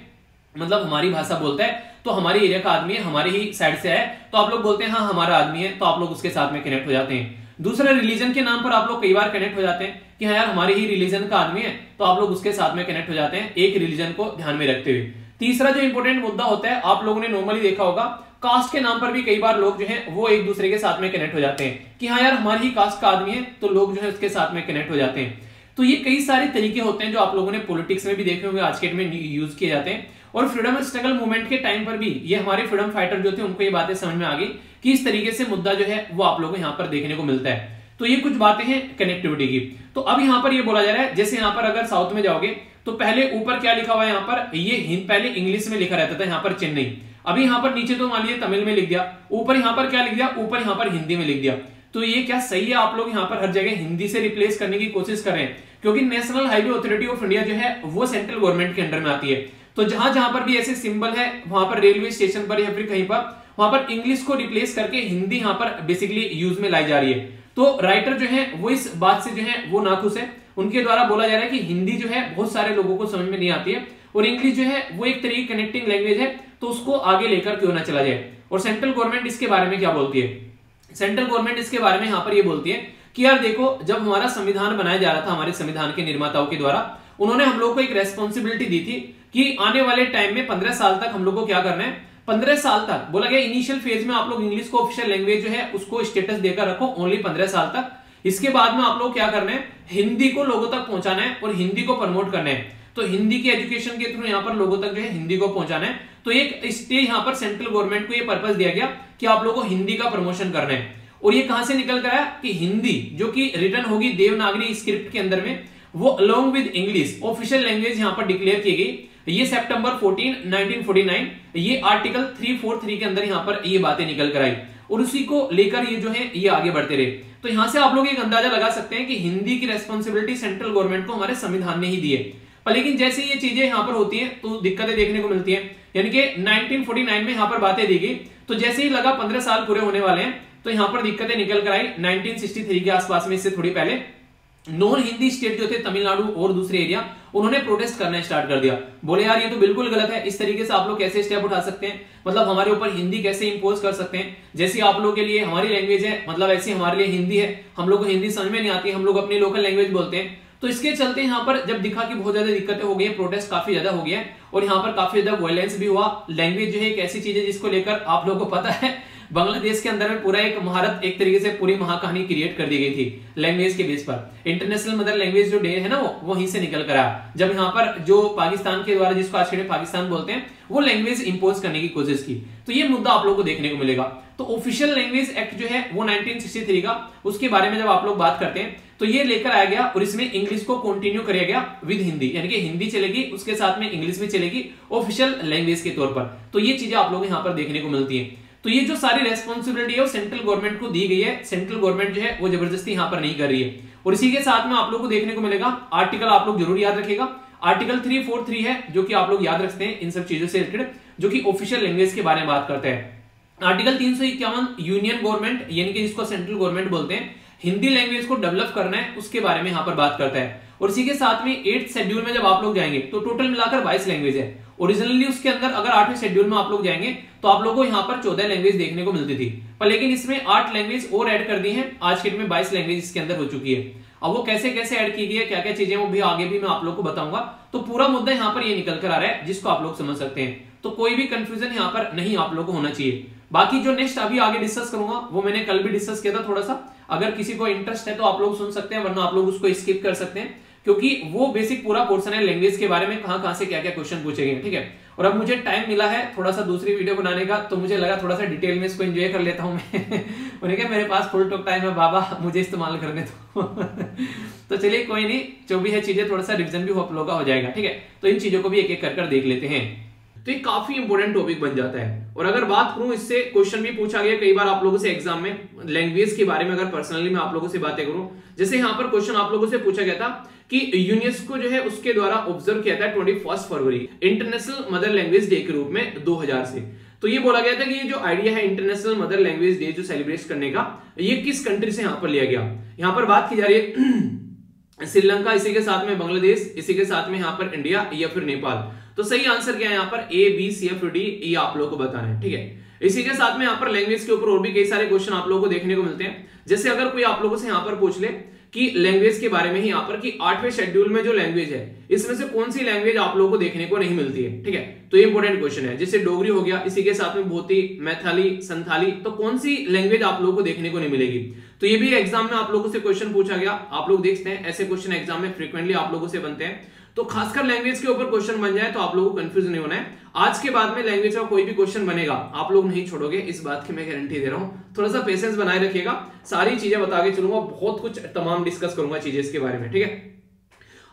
S1: मतलब हमारी भाषा बोलता है तो हमारे एरिया का आदमी है, हमारे ही साइड से है, तो आप लोग बोलते हैं हाँ हमारा आदमी है, तो आप लोग उसके साथ में कनेक्ट हो जाते हैं। दूसरा रिलीजन के नाम पर आप लोग कई बार कनेक्ट हो जाते हैं कि हाँ यार हमारे ही रिलीजन का आदमी है, तो आप लोग उसके साथ में कनेक्ट हो जाते हैं, एक रिलीजन को ध्यान में रखते हुए। तीसरा जो इंपॉर्टेंट मुद्दा होता है, आप लोगों ने नॉर्मली देखा होगा, कास्ट के नाम पर भी कई बार लोग जो है वो एक दूसरे के साथ में कनेक्ट हो जाते हैं कि हाँ यार हमारी ही कास्ट का आदमी है, तो लोग जो है उसके साथ में कनेक्ट हो जाते हैं। तो ये कई सारे तरीके होते हैं जो आप लोगों ने पॉलिटिक्स में भी देखे होंगे, आज के डेट में यूज किए जाते हैं। और फ्रीडम स्ट्रगल मूवमेंट के टाइम पर भी ये हमारे फ्रीडम फाइटर जो थे उनको ये बातें समझ में आ गई कि इस तरीके से मुद्दा जो है वो आप लोगों को यहाँ पर देखने को मिलता है। तो ये कुछ बातें हैं कनेक्टिविटी की। तो अब यहाँ पर ये बोला जा रहा है, जैसे यहाँ पर अगर साउथ में जाओगे तो पहले ऊपर क्या लिखा हुआ है, यहाँ पर ये पहले इंग्लिश में लिखा रहता था, यहाँ पर चेन्नई, अभी यहाँ पर नीचे तो मान लीजिए तमिल में लिख दिया, ऊपर यहाँ पर क्या लिख दिया, ऊपर यहाँ पर हिंदी में लिख दिया। तो ये क्या सही है? आप लोग यहाँ पर हर जगह हिंदी से रिप्लेस करने की कोशिश कर रहे हैं, क्योंकि national highway authority of India जो है वो सेंट्रल गवर्नमेंट के अंडर में आती है। तो जहां जहां पर भी ऐसे सिंबल है, वहां पर रेलवे स्टेशन पर या फिर कहीं पर, वहां पर इंग्लिश को रिप्लेस करके हिंदी यहाँ पर बेसिकली यूज में लाई जा रही है। तो राइटर जो है वो इस बात से जो है वो नाखुश है। उनके द्वारा बोला जा रहा है कि हिंदी जो है बहुत सारे लोगों को समझ में नहीं आती है और इंग्लिश जो है वो एक तरीके कनेक्टिंग लैंग्वेज है, तो उसको आगे लेकर क्यों ना चला जाए। और सेंट्रल गवर्नमेंट इसके बारे में क्या बोलती है? सेंट्रल गवर्नमेंट इसके बारे में यहाँ पर ये बोलती है कि यार देखो, जब हमारा संविधान बनाया जा रहा था, हमारे संविधान के निर्माताओं के द्वारा, उन्होंने हम लोग को एक रेस्पॉन्सिबिलिटी दी थी कि आने वाले टाइम में 15 साल तक हम लोग को क्या करना है, 15 साल तक बोला गया इनिशियल फेज में आप लोग इंग्लिश को ऑफिशियल लैंग्वेज जो है उसको स्टेटस देकर रखो ओनली 15 साल तक। इसके बाद में आप लोग क्या करना है, हिंदी को लोगों तक पहुंचाना है और हिंदी को प्रमोट करना है। तो हिंदी की एजुकेशन के थ्रू यहाँ पर लोगों तक जो है हिंदी को पहुंचाना है। तो एक इसलिए यहाँ पर सेंट्रल गवर्नमेंट को ये पर्पस दिया गया कि आप लोगों को हिंदी का प्रमोशन करना है। और ये कहां से निकल कर आया कि हिंदी जो कि रिटर्न होगी देवनागरी स्क्रिप्ट के अंदर में, वो along with English official language यहां पर डिक्लेयर की गई। ये सितंबर 14, 1949 ये आर्टिकल 343 के अंदर यहां पर ये बातें निकल कर आई और उसी को लेकर ये जो है ये आगे बढ़ते रहे। तो यहां से आप लोग एक अंदाजा लगा सकते हैं कि हिंदी की रेस्पॉन्सिबिलिटी सेंट्रल गवर्नमेंट को हमारे संविधान ने ही दी है। पर लेकिन जैसे ये चीजें यहां पर होती हैं तो दिक्कतें देखने को मिलती हैं। यानी कि 1949 में यहां पर बातें दी गई, तो जैसे ही लगा 15 साल पूरे होने वाले हैं तो यहां पर दिक्कतें निकल कर आई 1963 के आसपास में। इससे थोड़ी पहले नॉन हिंदी स्टेट जो थे तमिलनाडु और दूसरे एरिया, उन्होंने प्रोटेस्ट करना स्टार्ट कर दिया। बोले यार ये तो बिल्कुल गलत है, इस तरीके से आप लोग कैसे स्टेप उठा सकते हैं, मतलब हमारे ऊपर हिंदी कैसे इंपोज कर सकते हैं। जैसे आप लोगों के लिए हमारी लैंग्वेज है, मतलब ऐसी हमारे लिए हिंदी है, हम लोग को हिंदी समझ में नहीं आती, हम लोग अपनी लोकल लैंग्वेज बोलते हैं। तो इसके चलते यहाँ पर जब दिखा कि बहुत ज्यादा दिक्कतें हो गई, प्रोटेस्ट काफी ज्यादा हो गया और यहाँ पर काफी ज्यादा वायलेंस भी हुआ। लैंग्वेज जो है एक ऐसी चीज है जिसको लेकर आप लोगों को पता है बांग्लादेश के अंदर में पूरा एक महारत, एक तरीके से पूरी महाकहानी क्रिएट कर दी गई थी लैंग्वेज के बेस पर। इंटरनेशनल मदर लैंग्वेज जो डे है ना, वो वहीं से निकल कर आया, जब यहाँ पर जो पाकिस्तान के द्वारा, जिसको आज के पाकिस्तान बोलते हैं, वो लैंग्वेज इंपोज करने की कोशिश की। तो ये मुद्दा आप लोगों को देखने को मिलेगा। तो ऑफिशियल लैंग्वेज एक्ट जो है वो 1963 का, उसके बारे में जब आप लोग बात करते हैं तो ये लेकर आया गया और इसमें इंग्लिश को कंटिन्यू किया गया विद हिंदी, यानी कि हिंदी चलेगी, उसके साथ में इंग्लिश भी चलेगी ऑफिशियल लैंग्वेज के तौर पर। तो ये चीजें आप लोग यहाँ पर देखने को मिलती है। तो ये जो सारी रेस्पॉन्सिबिलिटी है वो सेंट्रल गवर्नमेंट को दी गई है। सेंट्रल गवर्नमेंट जो है वो जबरदस्ती यहाँ पर नहीं कर रही है। और इसी के साथ में आप लोग को देखने को मिलेगा आर्टिकल, आप लोग जरूर याद रखिएगा, आर्टिकल 343 है जो कि आप लोग याद रखते हैं इन सब चीजों से रिलेटेड, जो कि ऑफिशियल लैंग्वेज के बारे में बात करते हैं। आर्टिकल 351 यूनियन गवर्नमेंट, यानी कि जिसको सेंट्रल गवर्नमेंट बोलते हैं, हिंदी लैंग्वेज को डेवलप करना है, उसके बारे में यहाँ पर बात करता है। और इसी के साथ में 8th शेड्यूल में जब आप लोग जाएंगे तो टोटल मिलाकर 22 लैंग्वेज है। ओरिजिनली उसके अंदर अगर 8वें शेड्यूल में आप लोग जाएंगे तो आप लोगों को यहाँ पर 14 लैंग्वेज देखने को मिलती थी, पर लेकिन इसमें 8 लैंग्वेज और ऐड कर दी है। आज के डेट में 22 लैंग्वेज इसके अंदर हो चुकी है। अब वो कैसे कैसे ऐड की गई है, क्या क्या चीजें, वो भी आगे भी मैं आप लोग को बताऊंगा। तो पूरा मुद्दा यहाँ पर ये निकल कर आ रहा है, जिसको आप लोग समझ सकते हैं। तो कोई भी कंफ्यूजन यहाँ पर नहीं आप लोग को होना चाहिए। बाकी जो नेक्स्ट अभी आगे डिस्कस करूंगा वो मैंने कल भी डिस्कस किया था थोड़ा सा, अगर किसी को इंटरेस्ट है तो आप लोग सुन सकते हैं, वरना आप लोग उसको स्किप कर सकते हैं, क्योंकि वो बेसिक पूरा पोर्शन है लैंग्वेज के बारे में, कहां से क्या क्या क्वेश्चन पूछे गए, ठीक है। और अब मुझे टाइम मिला है थोड़ा सा दूसरी वीडियो बनाने का, तो मुझे लगा थोड़ा सा डिटेल में इसको एंजॉय कर लेता हूं मैं। उन्हें क्या, मेरे पास फुल टॉक टाइम है बाबा, मुझे इस्तेमाल करने दो। तो चलिए कोई नहीं, जो भी है चीजें थोड़ा सा रिविजन भी आप लोगों का हो जाएगा, ठीक है। तो इन चीजों को भी एक एक कर देख लेते हैं। तो ये काफी इंपॉर्टेंट टॉपिक बन जाता है। और अगर बात करूं, इससे क्वेश्चन भी पूछा गया कई बार आप लोगों से एग्जाम में, लैंग्वेज के बारे में अगर पर्सनली मैं आप लोगों से बातें करूं, जैसे यहाँ पर क्वेश्चन आप लोगों से पूछा गया था कि यूनेस्को जो है उसके द्वारा ऑब्जर्व किया था 21 फरवरी इंटरनेशनल मदर लैंग्वेज डे के रूप में 2000 से। तो ये बोला गया था कि ये जो आइडिया है इंटरनेशनल मदर लैंग्वेज डे जो सेलिब्रेट करने का, ये किस कंट्री से यहाँ पर लिया गया। यहाँ पर बात की जा रही है श्रीलंका, इसी के साथ में बांग्लादेश, इसी के साथ में यहाँ पर इंडिया या फिर नेपाल। तो सही आंसर क्या है यहाँ पर, A B C F D, ये आप लोगों को बताना है, ठीक है। इसी के साथ में यहाँ पर लैंग्वेज के ऊपर और भी कई सारे क्वेश्चन आप लोगों को देखने को मिलते हैं। जैसे अगर कोई आप लोगों से यहाँ पर पूछ ले कि लैंग्वेज के बारे में ही यहाँ पर कि 8वें शेड्यूल में जो लैंग्वेज है इसमें से कौन सी लैंग्वेज आप लोगों को देखने को नहीं मिलती है, ठीक है। तो ये इंपॉर्टेंट क्वेश्चन है। जैसे डोगरी हो गया, इसी के साथ में भोती, मैथाली, संथाली, तो कौन सी लैंग्वेज आप लोगों को देखने को नहीं मिलेगी। तो ये भी एग्जाम में आप लोगों से क्वेश्चन पूछा गया। आप लोग देखते हैं ऐसे क्वेश्चन एग्जाम में फ्रीक्वेंटली आप लोगों से बनते हैं। तो खासकर लैंग्वेज के ऊपर क्वेश्चन बन जाए तो आप लोगों को कंफ्यूज नहीं होना है। आज के बाद में लैंग्वेज का कोई भी क्वेश्चन बनेगा आप लोग नहीं छोड़ोगे, इस बात की मैं गारंटी दे रहा हूं। थोड़ा सा पेशेंस बनाए रखिएगा, सारी चीजें बता के चलूंगा, बहुत कुछ तमाम डिस्कस करूंगा चीजें इसके बारे में, ठीक है।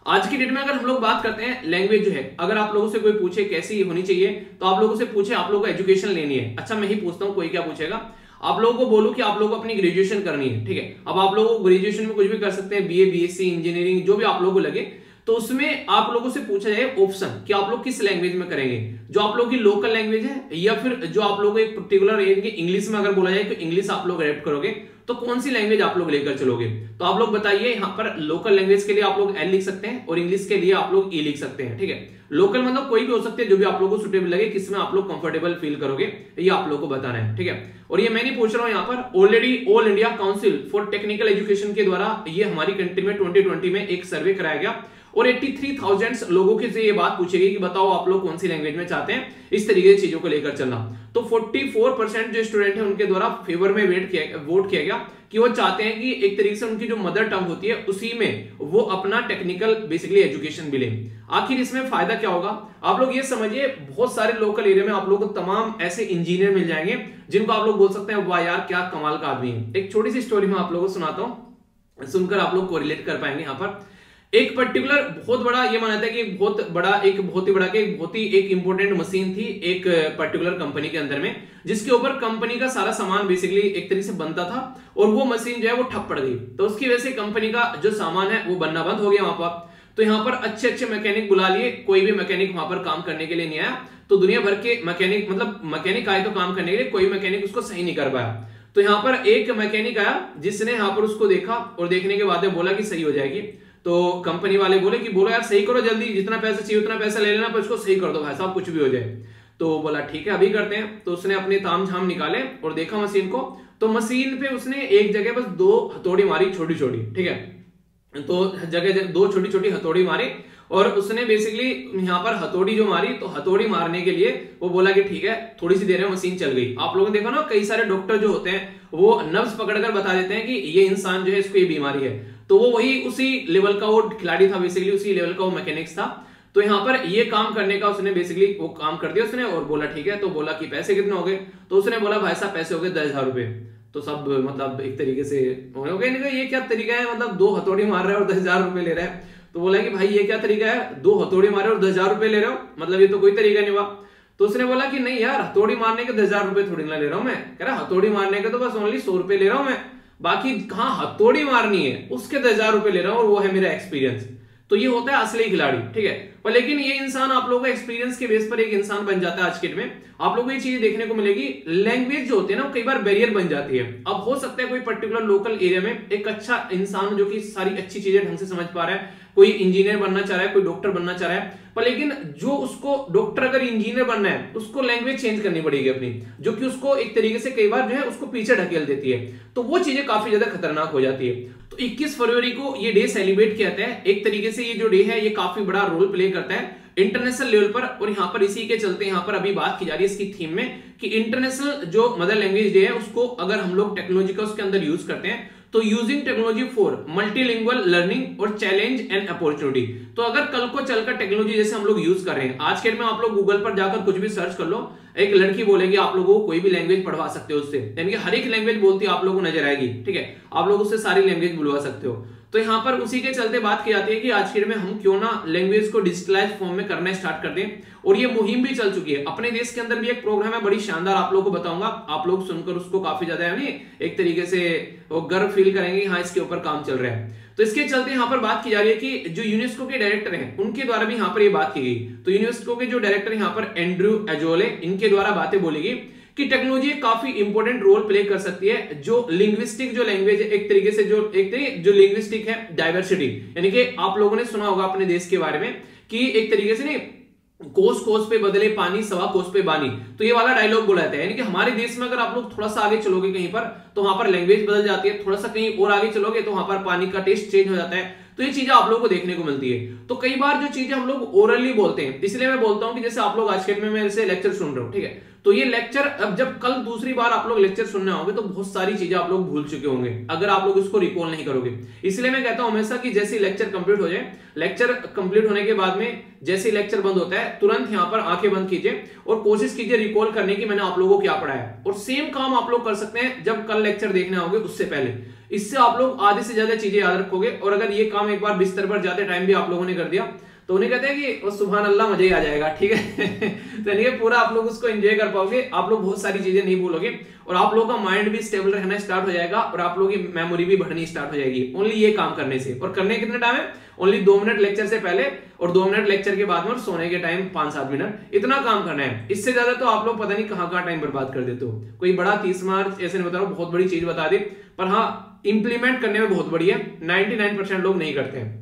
S1: आज की डेट में अगर हम लोग बात करते हैं लैंग्वेज जो है, अगर आप लोगों से कोई पूछे कैसी होनी चाहिए, तो आप लोगों से पूछे आप लोगों को एजुकेशन लेनी है। अच्छा मैं ही पूछता हूँ, कोई क्या पूछेगा, आप लोगों को बोलूं कि आप लोगों को अपनी ग्रेजुएशन करनी है, ठीक है। अब आप लोगों को ग्रेजुएशन में कुछ भी कर सकते हैं, बीए, बीएससी, इंजीनियरिंग, जो भी आप लोगों को लगे। तो उसमें आप लोगों से पूछा जाए ऑप्शन कि आप लोग किस लैंग्वेज में करेंगे, जो आप लोगों की लोकल लैंग्वेज है, या फिर जो आप लोगों को एक पर्टिकुलर इंग्लिश में अगर बोला जाए तो इंग्लिश आप लोग अडॉप्ट करोगे, तो कौन सी लैंग्वेज आप लोग लेकर चलोगे। तो आप लोग बताइए। यहाँ पर लोकल लैंग्वेज के लिए आप लोग एल लिख सकते हैं और इंग्लिश के लिए आप लोग ई लिख सकते हैं, ठीक है। लोकल मतलब कोई भी हो सकते हैं, जो भी आप लोगों को सुटेबल लगे, किसमें आप लोग कंफर्टेबल फील करोगे, ये आप लोगों को बताना है, ठीक है। और ये मैं नहीं पूछ रहा हूं, यहाँ पर already all India council for technical education के द्वारा ये हमारी कंट्री में 2020 में एक सर्वे कराया गया और 83,000 लोगों के से ये बात पूछी गई कि बताओ आप लोग कौन सी लैंग्वेज में चाहते हैं इस तरीके की चीजों को लेकर चलना। तो 44% जो स्टूडेंट है उनके द्वारा फेवर में वोट किया गया कि वो चाहते हैं कि एक तरीके से उनकी जो मदर टंग होती है उसी में वो अपना टेक्निकल बेसिकली एजुकेशन भी लें। आखिर इसमें फायदा क्या होगा, आप लोग ये समझिए, बहुत सारे लोकल एरिया में आप लोगों को तमाम ऐसे इंजीनियर मिल जाएंगे जिनको आप लोग बोल सकते हैं वाह यार क्या कमाल का आदमी है। एक छोटी सी स्टोरी मैं आप लोगों को सुनाता हूं, सुनकर आप लोग कोरिलेट कर पाएंगे। यहाँ पर एक पर्टिकुलर बहुत बड़ा ये माना था कि बहुत ही एक इंपॉर्टेंट मशीन थी एक पर्टिकुलर कंपनी के अंदर में, जिसके ऊपर कंपनी का सारा सामान बेसिकली एक तरीके से बनता था और वो मशीन जो है वो ठप पड़ गई। तो उसकी वजह से कंपनी का जो सामान है वो बनना बंद हो गया वहां पर। तो यहाँ पर अच्छे अच्छे मैकेनिक बुला लिए, कोई भी मैकेनिक वहां पर काम करने के लिए नहीं आया। तो दुनिया भर के मैकेनिक मतलब मैकेनिक आए तो काम करने के लिए, कोई मैकेनिक उसको सही नहीं कर पाया। तो यहाँ पर एक मैकेनिक आया जिसने यहाँ पर उसको देखा और देखने के बाद बोला कि सही हो जाएगी। तो कंपनी वाले बोले कि बोलो यार सही करो जल्दी, जितना पैसा चाहिए उतना पैसा ले लेना, पर इसको सही कर दो भाई साहब, कुछ भी हो जाए। तो बोला ठीक है अभी करते हैं। तो उसने अपने ताम झाम निकाले और देखा मशीन को, तो मशीन पे उसने एक जगह बस 2 हथौड़ी मारी छोटी छोटी, ठीक है। तो जगह 2 छोटी छोटी हथौड़ी मारी और उसने बेसिकली यहाँ पर हथौड़ी जो मारी, तो हथौड़ी मारने के लिए वो बोला कि ठीक है, थोड़ी सी देर में मशीन चल गई। आप लोगों ने देखा ना, कई सारे डॉक्टर जो होते हैं वो नब्ज पकड़कर बता देते हैं कि ये इंसान जो है इसको ये बीमारी है, तो वो वही उसी लेवल का वो खिलाड़ी था, बेसिकली उसी लेवल का वो मैकेनिक्स था। तो यहाँ पर ये काम करने का उसने बेसिकली वो काम कर दिया उसने, और बोला ठीक है। तो बोला कि पैसे कितने हो गए, तो उसने बोला भाई साहब पैसे हो गए 10,000 रुपए। तो सब मतलब एक तरीके से हो गए, ये क्या तरीका है, मतलब 2 हथौड़ी मार रहे हो और 10,000 रुपए ले रहे हैं। तो बोला कि भाई ये क्या तरीका है, 2 हथौड़ी मारे और 10,000 रुपए ले रहे हो, मतलब ये तो कोई तरीका नहीं हुआ। तो उसने बोला कि नहीं यार, हथौड़ी मारने के 10,000 रुपए थोड़ी ना ले रहा हूं मैं। कह रहा हथौड़ी मारने के तो बस ओनली 100 रुपए ले रहा हूं मैं, बाकी कहां हथौड़ी मारनी है उसके 10,000 रुपए ले रहा हूं, और वो है मेरा एक्सपीरियंस। तो ये होता है असली खिलाड़ी, ठीक है। पर लेकिन ये इंसान आप लोगों का एक्सपीरियंस के बेस पर एक इंसान बन जाता है आज के डेट में। आप लोगों को ये चीज देखने को मिलेगी, लैंग्वेज जो होती है ना कई बार बैरियर बन जाती है। अब हो सकता है कोई पर्टिकुलर लोकल एरिया में एक अच्छा इंसान जो कि सारी अच्छी चीजें ढंग से समझ पा रहा है, कोई इंजीनियर बनना चाह रहा है, कोई डॉक्टर बनना चाह रहा है, पर लेकिन जो उसको डॉक्टर अगर इंजीनियर बनना है उसको लैंग्वेज चेंज करनी पड़ेगी अपनी, जो कि उसको एक तरीके से कई बार जो है उसको पीछे ढकेल देती है। तो वो चीजें काफी ज्यादा खतरनाक हो जाती है। तो 21 फरवरी को ये डे सेलिब्रेट किया जाता है। एक तरीके से ये जो डे है ये काफी बड़ा रोल प्ले करता है इंटरनेशनल लेवल पर, और यहाँ पर इसी के चलते यहाँ पर अभी बात की जा रही है इसकी थीम में कि इंटरनेशनल जो मदर लैंग्वेज डे है उसको अगर हम लोग टेक्नोलॉजी का उसके अंदर यूज करते हैं, तो using technology for multilingual learning और चैलेंज एंड अपॉर्चुनिटी। तो अगर कल को चलकर टेक्नोलॉजी जैसे हम लोग यूज कर रहे हैं, आज के में आप लोग गूगल पर जाकर कुछ भी सर्च कर लो, एक लड़की बोलेगी आप लोगों को कोई भी लैंग्वेज पढ़वा सकते हो उससे, यानी कि हर एक लैंग्वेज बोलती है आप लोगों को नजर आएगी, ठीक है। आप लोग उससे सारी लैंग्वेज बुलवा सकते हो। तो यहाँ पर उसी के चलते बात की जाती है कि आज के में हम क्यों ना लैंग्वेज को डिजिटलाइज फॉर्म में करना स्टार्ट कर दें, और ये मुहिम भी चल चुकी है। अपने देश के अंदर भी एक प्रोग्राम है बड़ी शानदार, आप लोगों को बताऊंगा, आप लोग सुनकर उसको काफी ज्यादा यानी एक तरीके से वो गर्व फील करेंगे, हाँ इसके ऊपर काम चल रहा है। तो इसके चलते यहाँ पर बात की जा रही है कि जो यूनेस्को के डायरेक्टर हैं उनके द्वारा भी यहाँ पर ये बात की गई। तो यूनेस्को के जो डायरेक्टर यहाँ पर एंड्रू एजोले, इनके द्वारा बातें बोली गई कि टेक्नोलॉजी काफी इंपॉर्टेंट रोल प्ले कर सकती है जो लिंग्विस्टिक जो लैंग्वेज है, एक तरीके से जो लिंग्विस्टिक है डाइवर्सिटी, यानी कि आप लोगों ने सुना होगा अपने देश के बारे में कि एक तरीके से नहीं कोस कोस पे बदले पानी, सवा कोस पे बानी, तो ये वाला डायलॉग बोला जाता है। यानी कि हमारे देश में अगर आप लोग थोड़ा सा आगे चलोगे कहीं पर तो वहां पर लैंग्वेज बदल जाती है, थोड़ा सा कहीं और आगे चलोगे तो वहां पर पानी का टेस्ट चेंज हो जाता है। तो ये चीजें आप लोगों को देखने को मिलती है। तो कई बार जो चीजें हम लोग ओरली बोलते हैं, इसलिए मैं बोलता हूं कि जैसे आप लोग आज के में मेरे से लेक्चर सुन रहे हो, ठीक है, तो ये लेक्चर अब जब कल दूसरी बार आप लोग लेक्चर सुनने आओगे तो बहुत सारी चीजें आप लोग भूल चुके होंगे अगर आप लोग इसको रिकॉल नहीं करोगे। इसलिए मैं कहता हूं हमेशा कि जैसे लेक्चर कंप्लीट हो जाए, लेक्चर कंप्लीट होने के बाद में जैसे लेक्चर बंद होता है तुरंत यहां पर आंखें बंद कीजिए और कोशिश कीजिए रिकॉल करने की मैंने आप लोगों को क्या पढ़ाया, और सेम काम आप लोग कर सकते हैं जब कल लेक्चर देखने आओगे उससे पहले। इससे आप लोग आधे से ज्यादा चीजें याद रखोगे, और अगर ये काम एक बार बिस्तर पर जाते टाइम भी आप लोगों ने कर दिया तो उन्हें कहते हैं कि सुभान अल्लाह मजा ही आ जाएगा, ठीक है। तो यानी पूरा आप लोग उसको एंजॉय कर पाओगे, आप लोग बहुत सारी चीजें नहीं भूलोगे, और आप लोगों का माइंड भी स्टेबल रहना स्टार्ट हो जाएगा, और आप लोगों की मेमोरी भी बढ़नी स्टार्ट हो जाएगी ओनली ये काम करने से। और करने कितने टाइम है, ओनली 2 मिनट लेक्चर से पहले और 2 मिनट लेक्चर के बाद में, और सोने के टाइम 5-7 मिनट, इतना काम करना है। इससे ज्यादा तो आप लोग पता नहीं कहां टाइम बर्बाद कर देते हो। कोई बड़ा 30 मार्च ऐसे नहीं बता रहा हूं, बहुत बड़ी चीज बता दी, पर हाँ इंप्लीमेंट करने में बहुत बड़ी है। 99% लोग नहीं करते हैं।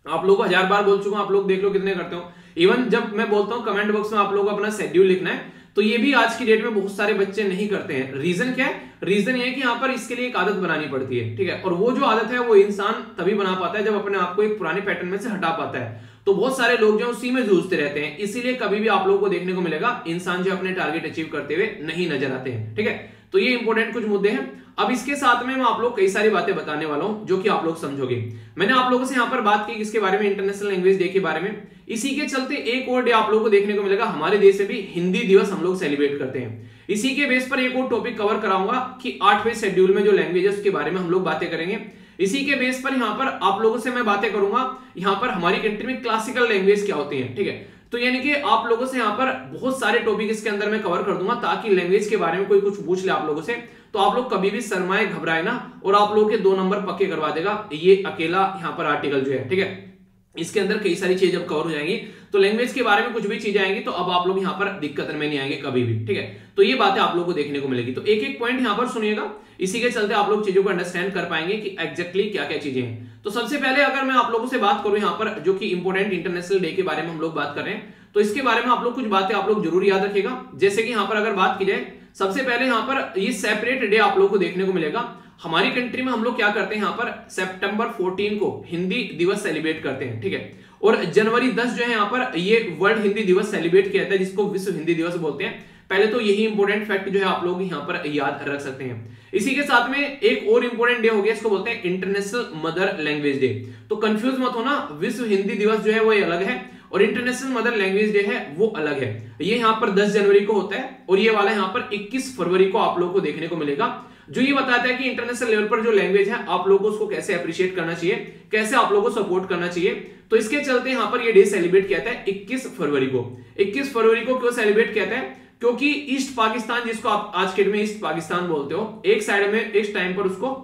S1: आप लोगों को 1000 बार बोल चुका हूं, आप लोग देख लो कितने करते हो। इवन जब मैं बोलता हूं कमेंट बॉक्स में आप लोगों को अपना शेड्यूल लिखना है, तो ये भी आज की डेट में बहुत सारे बच्चे नहीं करते हैं। रीजन क्या है? रीजन ये है कि यहाँ पर इसके लिए एक आदत बनानी पड़ती है, ठीक है। और वो जो आदत है वो इंसान तभी बना पाता है जब अपने आप को एक पुराने पैटर्न में से हटा पाता है। तो बहुत सारे लोग जो उसी में जूझते रहते हैं, इसीलिए कभी भी आप लोगों को देखने को मिलेगा इंसान जो अपने टारगेट अचीव करते हुए नहीं नजर आते हैं, ठीक है। तो ये इंपॉर्टेंट कुछ मुद्दे हैं। अब इसके साथ में मैं आप लोग कई सारी बातें बताने वाला हूं जो कि आप लोग समझोगे। मैंने आप लोगों से यहां पर बात की किसके बारे में, इंटरनेशनल लैंग्वेज डे के बारे में। इसी के चलते एक और डे आप लोगों को देखने को मिलेगा, हमारे देश में भी हिंदी दिवस हम लोग सेलिब्रेट करते हैं। इसी के बेस पर एक और टॉपिक कवर कराऊंगा कि 8वें शेड्यूल में जो लैंग्वेज है उसके बारे में हम लोग बातें करेंगे। इसी के बेस पर यहां पर आप लोगों से मैं बातें करूंगा यहां पर हमारी कंट्री में क्लासिकल लैंग्वेज क्या होती है, ठीक है। तो यानी कि आप लोगों से यहां पर बहुत सारे टॉपिक इसके अंदर मैं कवर कर दूंगा, ताकि लैंग्वेज के बारे में कोई कुछ पूछ ले आप लोगों से तो आप लोग कभी भी शर्माए घबराए ना, और आप लोगों के 2 नंबर पक्के करवा देगा ये अकेला यहां पर आर्टिकल जो है, ठीक है। इसके अंदर कई सारी चीजें जब कवर हो जाएंगी तो लैंग्वेज के बारे में कुछ भी चीजें आएंगी तो अब आप लोग यहाँ पर दिक्कत में नहीं आएंगे कभी भी, ठीक है। तो ये बातें आप लोगों को देखने को मिलेगी। तो एक एक पॉइंट यहाँ पर सुनिएगा, इसी के चलते आप लोग चीजों को अंडरस्टैंड कर पाएंगे कि एग्जैक्टली क्या क्या चीजें हैं। तो सबसे पहले अगर मैं आप लोगों से बात करूं यहाँ पर जो कि इंपोर्टेंट इंटरनेशनल डे के बारे में हम लोग बात कर रहे हैं, तो इसके बारे में आप लोग कुछ बातें आप लोग जरूर याद रखिएगा। जैसे कि यहाँ पर अगर बात की जाए, सबसे पहले यहाँ पर ये सेपरेट डे आप लोगों को देखने को मिलेगा। हमारी कंट्री में हम लोग क्या करते हैं, यहाँ पर सितंबर 14 को हिंदी दिवस सेलिब्रेट करते हैं, ठीक है। और जनवरी 10 जो है यहाँ पर ये वर्ल्ड हिंदी दिवस सेलिब्रेट किया जाता है, जिसको विश्व हिंदी दिवस बोलते हैं। पहले तो यही इंपॉर्टेंट फैक्ट जो है आप लोग यहाँ पर याद रख सकते हैं। इसी के साथ में एक और इंपॉर्टेंट डे हो गया, इसको बोलते हैं इंटरनेशनल मदर लैंग्वेज डे। तो कंफ्यूज मत होना, विश्व हिंदी दिवस जो है वो अलग है और इंटरनेशनल मदर लैंग्वेज डे है वो अलग है। ये यहाँ पर 10 जनवरी को होता है और ये वाला यहाँ पर 21 फरवरी को आप लोगों को देखने को मिलेगा, जो ये बताता है कि इंटरनेशनल लेवल पर जो लैंग्वेज है आप लोगों को उसको कैसे अप्रिशिएट करना चाहिए, कैसे आप लोगों को सपोर्ट करना चाहिए। तो इसके चलते यहाँ पर ये डे सेलिब्रेट किया जाता है 21 फरवरी को। 21 फरवरी को क्यों सेलिब्रेट किया जाता है? क्योंकि ईस्ट पाकिस्तान, जिसको आप आज के डेट में ईस्ट पाकिस्तान बोलते हो, एक साइड में इस टाइम पर उसको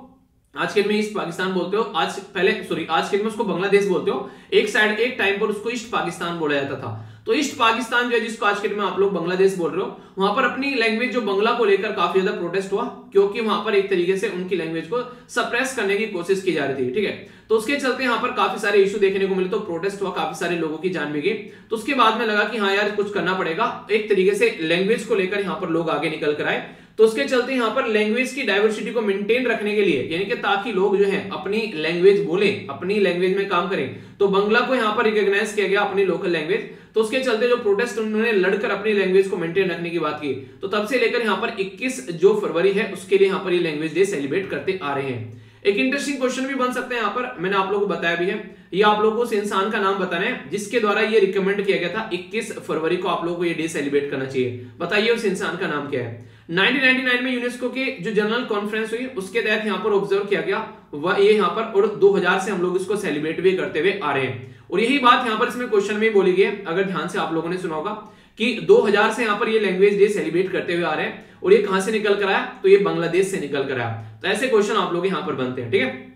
S1: आज के डेट में ईस्ट पाकिस्तान बोलते हो, आज के डेट में उसको बांग्लादेश बोलते हो, एक टाइम पर उसको ईस्ट पाकिस्तान बोला जाता था। तो ईस्ट पाकिस्तान जो है, जिसको आज के डेट में आप लोग बांग्लादेश बोल रहे हो, वहां पर अपनी लैंग्वेज जो बंगला को लेकर काफी ज्यादा प्रोटेस्ट हुआ, क्योंकि वहां पर एक तरीके से उनकी लैंग्वेज को सप्रेस करने की कोशिश की जा रही थी। ठीक है, तो उसके चलते यहाँ पर काफी सारे इशू देखने को मिले, तो प्रोटेस्ट हुआ, काफी सारे लोगों की जान भी गई। तो उसके बाद में लगा कि हाँ यार कुछ करना पड़ेगा, एक तरीके से लैंग्वेज को लेकर यहाँ पर लोग आगे निकल कर आए। तो उसके चलते यहाँ पर लैंग्वेज की डाइवर्सिटी को मेंटेन रखने के लिए, यानी कि ताकि लोग जो है अपनी लैंग्वेज बोले, अपनी लैंग्वेज में काम करें, तो बंगला को यहाँ पर रिकॉग्नाइज किया गया अपनी लोकल लैंग्वेज। तो उसके चलते जो प्रोटेस्ट उन्होंने लड़कर अपनी लैंग्वेज को मेंटेन रखने की बात की, तो तब से लेकर यहाँ पर 21 जो फरवरी है उसके लिए यहाँ पर ये लैंग्वेज डे सेलिब्रेट करते आ रहे हैं। एक इंटरेस्टिंग क्वेश्चन भी बन सकते हैं यहाँ पर, मैंने आप लोगों को बताया भी है, ये आप लोगों को उस इंसान का नाम बताना है जिसके द्वारा ये रिकमेंड किया गया था 21 फरवरी को आप लोगों को ये डे सेलिब्रेट करना चाहिए। बताइए उस इंसान का नाम क्या है। 1999 में यूनेस्को के जो जनरल कॉन्फ्रेंस हुई उसके तहत यहाँ पर ऑब्जर्व किया गया वह ये यहाँ पर, और 2000 से हम लोग इसको सेलिब्रेट भी करते हुए आ रहे हैं। और यही बात यहाँ पर इसमें क्वेश्चन में बोली गई है, अगर ध्यान से आप लोगों ने सुना होगा कि 2000 से यहाँ पर ये लैंग्वेज डे सेलिब्रेट करते हुए आ रहे हैं। और ये कहां से निकल कर आया? तो ये बांग्लादेश से निकल कर आया। तो ऐसे क्वेश्चन आप लोग यहाँ पर बनते हैं। ठीक है,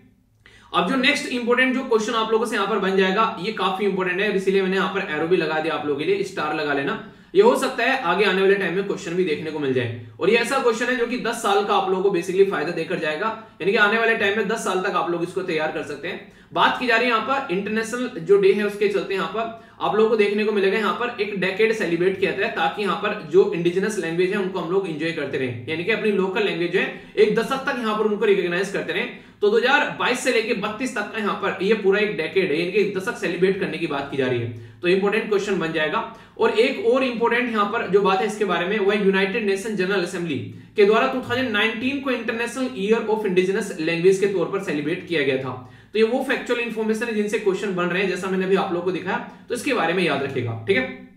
S1: अब जो नेक्स्ट इंपोर्टेंट जो क्वेश्चन आप लोगों से यहाँ पर बन जाएगा, ये काफी इंपोर्टेंट है, इसीलिए मैंने यहाँ पर एरो भी लगा दिया आप लोगों के लिए, स्टार लगा लेना। ये हो सकता है आगे आने वाले टाइम में क्वेश्चन भी देखने को मिल जाए, और ये ऐसा क्वेश्चन है जो कि 10 साल का आप लोगों को बेसिकली फायदा देकर जाएगा, यानी कि आने वाले टाइम में 10 साल तक आप लोग इसको तैयार कर सकते हैं। बात की जा रही है यहाँ पर इंटरनेशनल जो डे है उसके चलते यहाँ पर आप लोगों को देखने को मिलेगा यहाँ पर एक डेकेड सेलिब्रेट किया जाता है, ताकि यहाँ पर जो इंडिजिनस लैंग्वेज है उनको हम लोग एंजॉय करते रहें, यानी कि अपनी लोकल लैंग्वेज है एक दशक तक यहाँ पर उनको रिकॉग्नाइज करते रहें। तो 2022 से लेके 32 तक का यहाँ पर ये पूरा एक डेकेड है, यानी कि दशक सेलिब्रेट करने की बात की जा रही है। तो इंपोर्टेंट क्वेश्चन बन जाएगा। और एक और इंपोर्टेंट यहाँ पर जो बात है इसके बारे में, वह यूनाइटेड नेशन जनरल असेंबली के द्वारा 2019 को international year of indigenous language के तौर पर सेलिब्रेट किया गया था। तो ये वो फैक्चुअल इंफॉर्मेशन है जिनसे क्वेश्चन बन रहे हैं, जैसा मैंने अभी आप लोगों को दिखाया, तो इसके बारे में याद रखिएगा। ठीक है,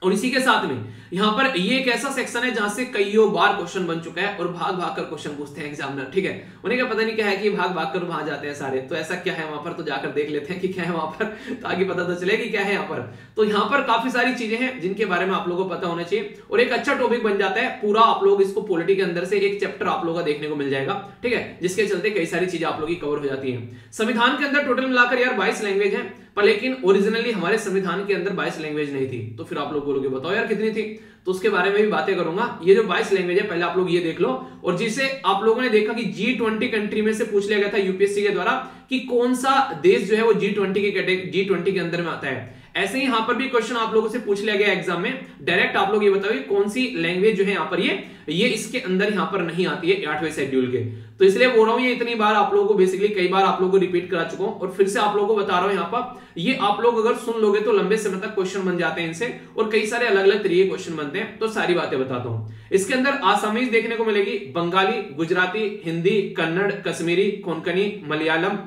S1: और इसी के साथ में यहाँ पर ये एक ऐसा सेक्शन है जहां से कईयों बार क्वेश्चन बन चुका है और भाग भाग कर क्वेश्चन पूछते हैं एग्जामिनर। ठीक है, उन्हें क्या पता नहीं क्या है कि भाग भाग कर वहां जाते हैं सारे, तो ऐसा क्या है वहां पर, तो जाकर देख लेते हैं कि क्या है वहां पर, ताकि पता तो चले कि क्या है यहाँ पर। तो यहाँ पर काफी सारी चीजें हैं जिनके बारे में आप लोगों को पता होना चाहिए, और एक अच्छा टॉपिक बन जाता है पूरा। आप लोग इसको पॉलिटी के अंदर से एक चैप्टर आप लोगों का देखने को मिल जाएगा। ठीक है, जिसके चलते कई सारी चीजें आप लोग की कवर हो जाती है। संविधान के अंदर टोटल मिलाकर यार 22 लैंग्वेज है, पर लेकिन ओरिजिनली हमारे संविधान के अंदर 22 लैंग्वेज नहीं थी। तो फिर आप लोग बोलोगे बताओ यार कितनी थी, तो उसके बारे में भी बातें करूंगा। ये जो 22 लैंग्वेज है पहले आप लोग ये देख लो, और जिसे आप लोगों ने देखा कि G20 कंट्री में से पूछ लिया गया था यूपीएससी के द्वारा कि कौन सा देश जो है वो G20 के अंदर में आता है। ऐसे ही यहां पर भी क्वेश्चन आप लोगों से पूछ लिया गया एग्जाम में, डायरेक्ट आप लोग ये बताओ कौन सी लैंग्वेज जो है यहाँ पर ये इसके अंदर यहाँ पर नहीं आती है 8वें शेड्यूल के। तो इसलिए बोल रहा हूं, ये इतनी बार आप लोगों को बेसिकली कई बार आप लोगों को रिपीट करा चुका हूं, और फिर से आप लोगों को बता रहा हूं यहाँ पर। ये आप लोग अगर सुन लोगे तो लंबे समय तक क्वेश्चन बन जाते हैं इनसे, और कई सारे अलग अलग तरीके क्वेश्चन बनते हैं। तो सारी बातें बताता हूं। इसके अंदर आसामीज देखने को मिलेगी, बंगाली, गुजराती, हिंदी, कन्नड़, कश्मीरी, कोंकणी, मलयालम,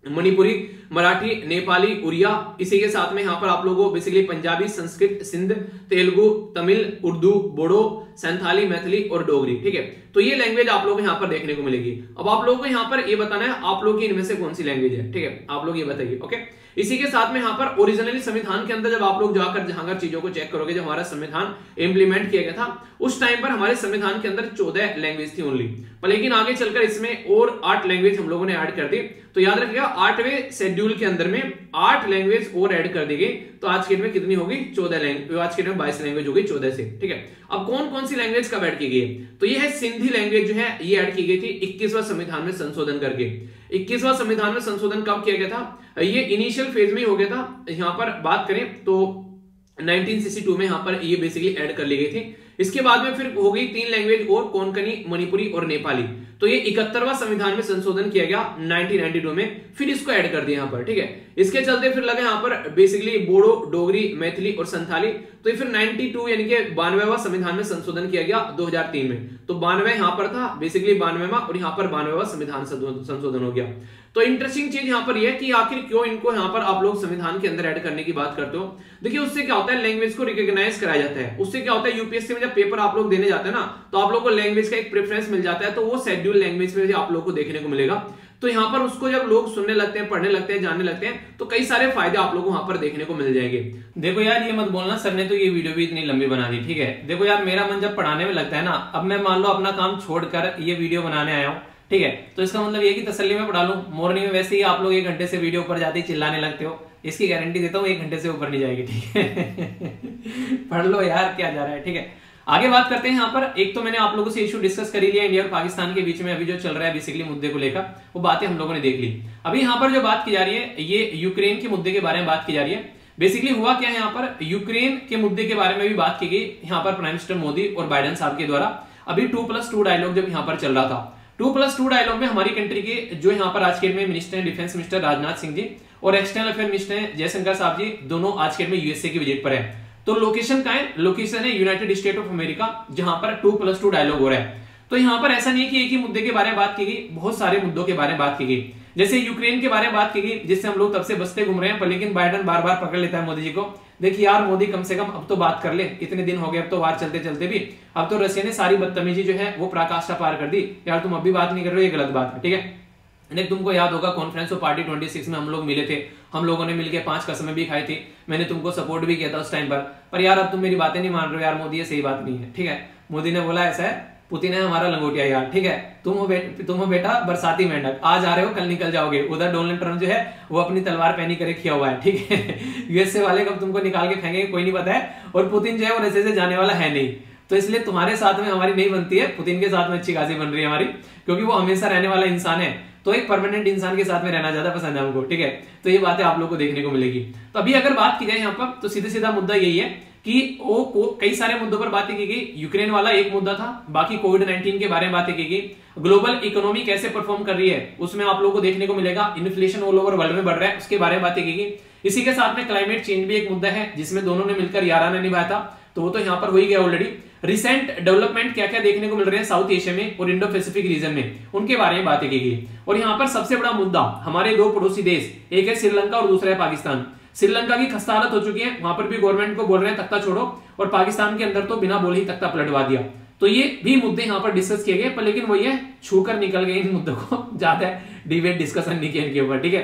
S1: मणिपुरी, मराठी, नेपाली, उड़िया। इसी के साथ में यहाँ पर आप लोगों को बेसिकली पंजाबी, संस्कृत, सिंध, तेलुगु, तमिल, उर्दू, बोडो, संथाली, मैथिली और डोगरी। ठीक है, तो ये लैंग्वेज आप लोगों को यहाँ पर देखने को मिलेगी। अब आप लोगों को यहाँ पर ये बताना है आप लोग की इनमें से कौन सी लैंग्वेज है। ठीक है, आप लोग ये बताइए। ओके, इसी के साथ में यहाँ पर ओरिजिनली संविधान के अंदर जब आप लोग जाकर जहां चीजों को चेक करोगे, जब हमारा संविधान इंप्लीमेंट किया गया था उस टाइम पर हमारे संविधान के अंदर 14 लैंग्वेज थी ओनली, पर लेकिन आगे चलकर इसमें और 8 लैंग्वेज हम लोगों ने ऐड कर दी। तो याद रखिएगा 8वें शेड्यूल के अंदर में 8 लैंग्वेज और ऐड कर दी गई। तो आज के डेट में कितनी होगी? 14 लैंग्वेज। आज के डेट में 22 लैंग्वेज हो गई 14 से। ठीक है, अब कौन कौन सी लैंग्वेज कब ऐड की गई? तो ये है सिंधी लैंग्वेज जो है ये ऐड की गई थी 21वां संविधान में संशोधन करके। 21वां संविधान में संशोधन कब किया गया था? ये इनिशियल फेज में ही हो गया था। यहाँ पर बात करें तो 1962 में यहाँ पर ये बेसिकली ऐड कर ली गई थी। इसके बाद में फिर हो गई 3 लैंग्वेज और, कोंकणी, मणिपुरी और नेपाली। तो ये 71वां संविधान में संशोधन किया गया 1992 में, फिर इसको ऐड कर दिया यहाँ पर, ठीक है। इसके चलते फिर लगे यहाँ पर बेसिकली बोडो, डोगरी, मैथिली और संथाली। तो ये फिर 92 यानी कि 92वां संविधान में संशोधन किया गया 2003 में। तो 92 यहाँ पर था बेसिकली 92वां, और यहाँ पर 92वां संविधान संशोधन हो गया। तो इंटरेस्टिंग चीज यहाँ पर यह कि आखिर क्यों इनको यहाँ पर आप लोग संविधान के अंदर ऐड करने की बात करते हो। देखिए उससे क्या होता है, लैंग्वेज को रिकॉग्नाइज कराया जाता है। उससे क्या होता है, यूपीएससी में जब पेपर आप लोग देने जाते हैं ना, तो आप लोग को लैंग्वेज का एक प्रेफरेंस मिल जाता है, तो वो शेड्यूल लैंग्वेज में आप लोग को देखने को मिलेगा। तो यहाँ पर उसको जब लोग सुनने लगते हैं, पढ़ने लगते हैं, जानने लगते हैं, तो कई सारे फायदे आप लोगों को वहां पर देखने को मिल जाएंगे। देखो यार ये मत बोलना सर ने तो ये वीडियो भी इतनी लंबी बना दी, ठीक है। देखो यार मेरा मन जब पढ़ाने में लगता है ना, अब मैं मान लो अपना काम छोड़कर ये वीडियो बनाने आया हूँ, ठीक है, तो इसका मतलब ये कि तसल्ली में पढ़ा लूं। मॉर्निंग में वैसे ही आप लोग 1 घंटे से वीडियो ऊपर जाते ही चिल्लाने लगते हो, इसकी गारंटी देता हूँ 1 घंटे से ऊपर नहीं जाएगी, ठीक है। पढ़ लो यार, क्या जा रहा है, ठीक है। आगे बात करते हैं यहाँ पर। एक तो मैंने आप लोगों से इशू डिस्कस कर ही लिया, इंडिया और पाकिस्तान के बीच में अभी जो चल रहा है बेसिकली मुद्दे को लेकर, वो बातें हम लोगों ने देख ली। अभी यहाँ पर जो बात की जा रही है, ये यूक्रेन के मुद्दे के बारे में बात की जा रही है। बेसिकली हुआ क्या है, यहाँ पर यूक्रेन के मुद्दे के बारे में भी बात की गई यहाँ पर प्राइम मिनिस्टर मोदी और बाइडेन साहब के द्वारा। अभी 2+2 डायलॉग जब यहाँ पर चल रहा था, 2+2 डायलॉग में हमारी कंट्री के जो यहाँ पर आज के डेट में मिनिस्टर हैं, डिफेंस मिनिस्टर राजनाथ सिंह जी और एक्सटर्नल अफेयर मिनिस्टर हैं जयशंकर साहब जी, दोनों आज के डेट में यूएसए की विजिट पर है। तो लोकेशन कहाँ है, लोकेशन है यूनाइटेड स्टेट ऑफ अमेरिका, जहां पर 2+2 डायलॉग हो रहा है। तो यहाँ पर ऐसा नहीं कि एक ही मुद्दे के बारे में बात की गई, बहुत सारे मुद्दों के बारे में बात की गई। जैसे यूक्रेन के बारे में बात की गई, जिससे हम लोग तब से बचते घूम रहे हैं, पर लेकिन बाइडेन बार बार पकड़ लेता है मोदी जी को। देखिए यार मोदी कम से कम अब तो बात कर ले, इतने दिन हो गए अब तो वार चलते चलते भी, अब तो रशिया ने सारी बदतमीजी जो है वो पराकाष्ठा पार कर दी। यार तुम अभी बात नहीं कर रहे हो, ये गलत बात है, ठीक है। तुमको याद होगा कॉन्फ्रेंस ऑफ पार्टी 26 में हम लोग मिले थे, हम लोगों ने मिलकर 5 कसमें भी खाई थी, मैंने तुमको सपोर्ट भी किया था उस टाइम पर यार अब तुम मेरी बातें नहीं मान रहे हो यार मोदी, ये सही बात नहीं है, ठीक है। मोदी ने बोला ऐसा है, पुतिन है हमारा लंगोटिया यार, ठीक है। तुम हो बेटा बरसाती मेंढक, आज आ रहे हो कल निकल जाओगे। उधर डोनाल्ड ट्रम्प जो है वो अपनी तलवार पहनी करे खिया हुआ है, ठीक है। यूएसए वाले कब तुमको निकाल के फेंकेंगे कोई नहीं पता है, और पुतिन जो है वो रशिया से जाने वाला है नहीं। तो इसलिए तुम्हारे साथ में हमारी नहीं बनती है, पुतिन के साथ में अच्छी खासी बन रही है हमारी, क्योंकि वो हमेशा रहने वाला इंसान है। तो एक परमानेंट इंसान के साथ में रहना ज्यादा पसंद है हमको, ठीक है। तो ये बातें आप लोगों को देखने को मिलेगी। तो अभी अगर बात की जाए यहाँ पर, तो सीधा सीधा मुद्दा यही है कि वो कई सारे मुद्दों पर बातें की गई। यूक्रेन वाला एक मुद्दा था, बाकी कोविड-19 के बारे में बातें की गई। ग्लोबल इकोनॉमी कैसे परफॉर्म कर रही है उसमें आप लोगों को देखने को मिलेगा। इन्फ्लेशन ऑल ओवर वर्ल्ड में बढ़ रहा है, उसके बारे में बातें की गई। इसी के साथ में क्लाइमेट चेंज भी एक मुद्दा है, जिसमें दोनों ने मिलकर याराना निभाया था, तो वो तो यहाँ पर हो ही गया ऑलरेडी। रिसेंट डेवलपमेंट क्या क्या देखने को मिल रहे हैं साउथ एशिया में और इंडो पैसिफिक रीजन में, उनके बारे में बातें की गई। और यहाँ पर सबसे बड़ा मुद्दा हमारे 2 पड़ोसी देश, एक है श्रीलंका और दूसरा है पाकिस्तान। श्रीलंका की खस्ता हालत हो चुकी है, वहां पर भी गवर्नमेंट को बोल रहे हैं तख्ता छोड़ो, और पाकिस्तान के अंदर तो बिना बोले ही तख्ता पलटवा दिया। तो ये भी मुद्दे यहाँ पर डिस्कस किए गए, पर लेकिन वही है छूकर निकल गए इन मुद्दों को, ज्यादा डिबेट डिस्कशन नहीं किया इनके ऊपर, ठीक है।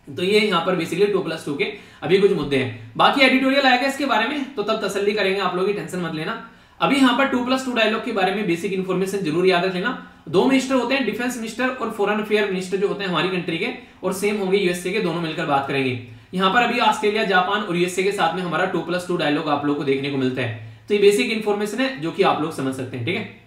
S1: तो ये यहाँ पर बेसिकली 2+2 के अभी कुछ मुद्दे हैं। बाकी एडिटोरियल आएगा इसके बारे में, तो तब तसल्ली करेंगे, आप लोग टेंशन मत लेना। अभी यहाँ पर 2+2 डायलॉग के बारे में बेसिक इन्फॉर्मेशन जरूर याद रख लेना। 2 मिनिस्टर होते हैं, डिफेंस मिनिस्टर और फॉरेन अफेयर मिनिस्टर जो होते हैं हमारी कंट्री के, और सेम होंगे यूएसए के, दोनों मिलकर बात करेंगे। यहाँ पर अभी ऑस्ट्रेलिया, जापान और यूएसए के साथ में हमारा 2+2 डायलॉग आप लोग को देखने को मिलता है। तो ये बेसिक इन्फॉर्मेशन है जो कि आप लोग समझ सकते हैं, ठीक है।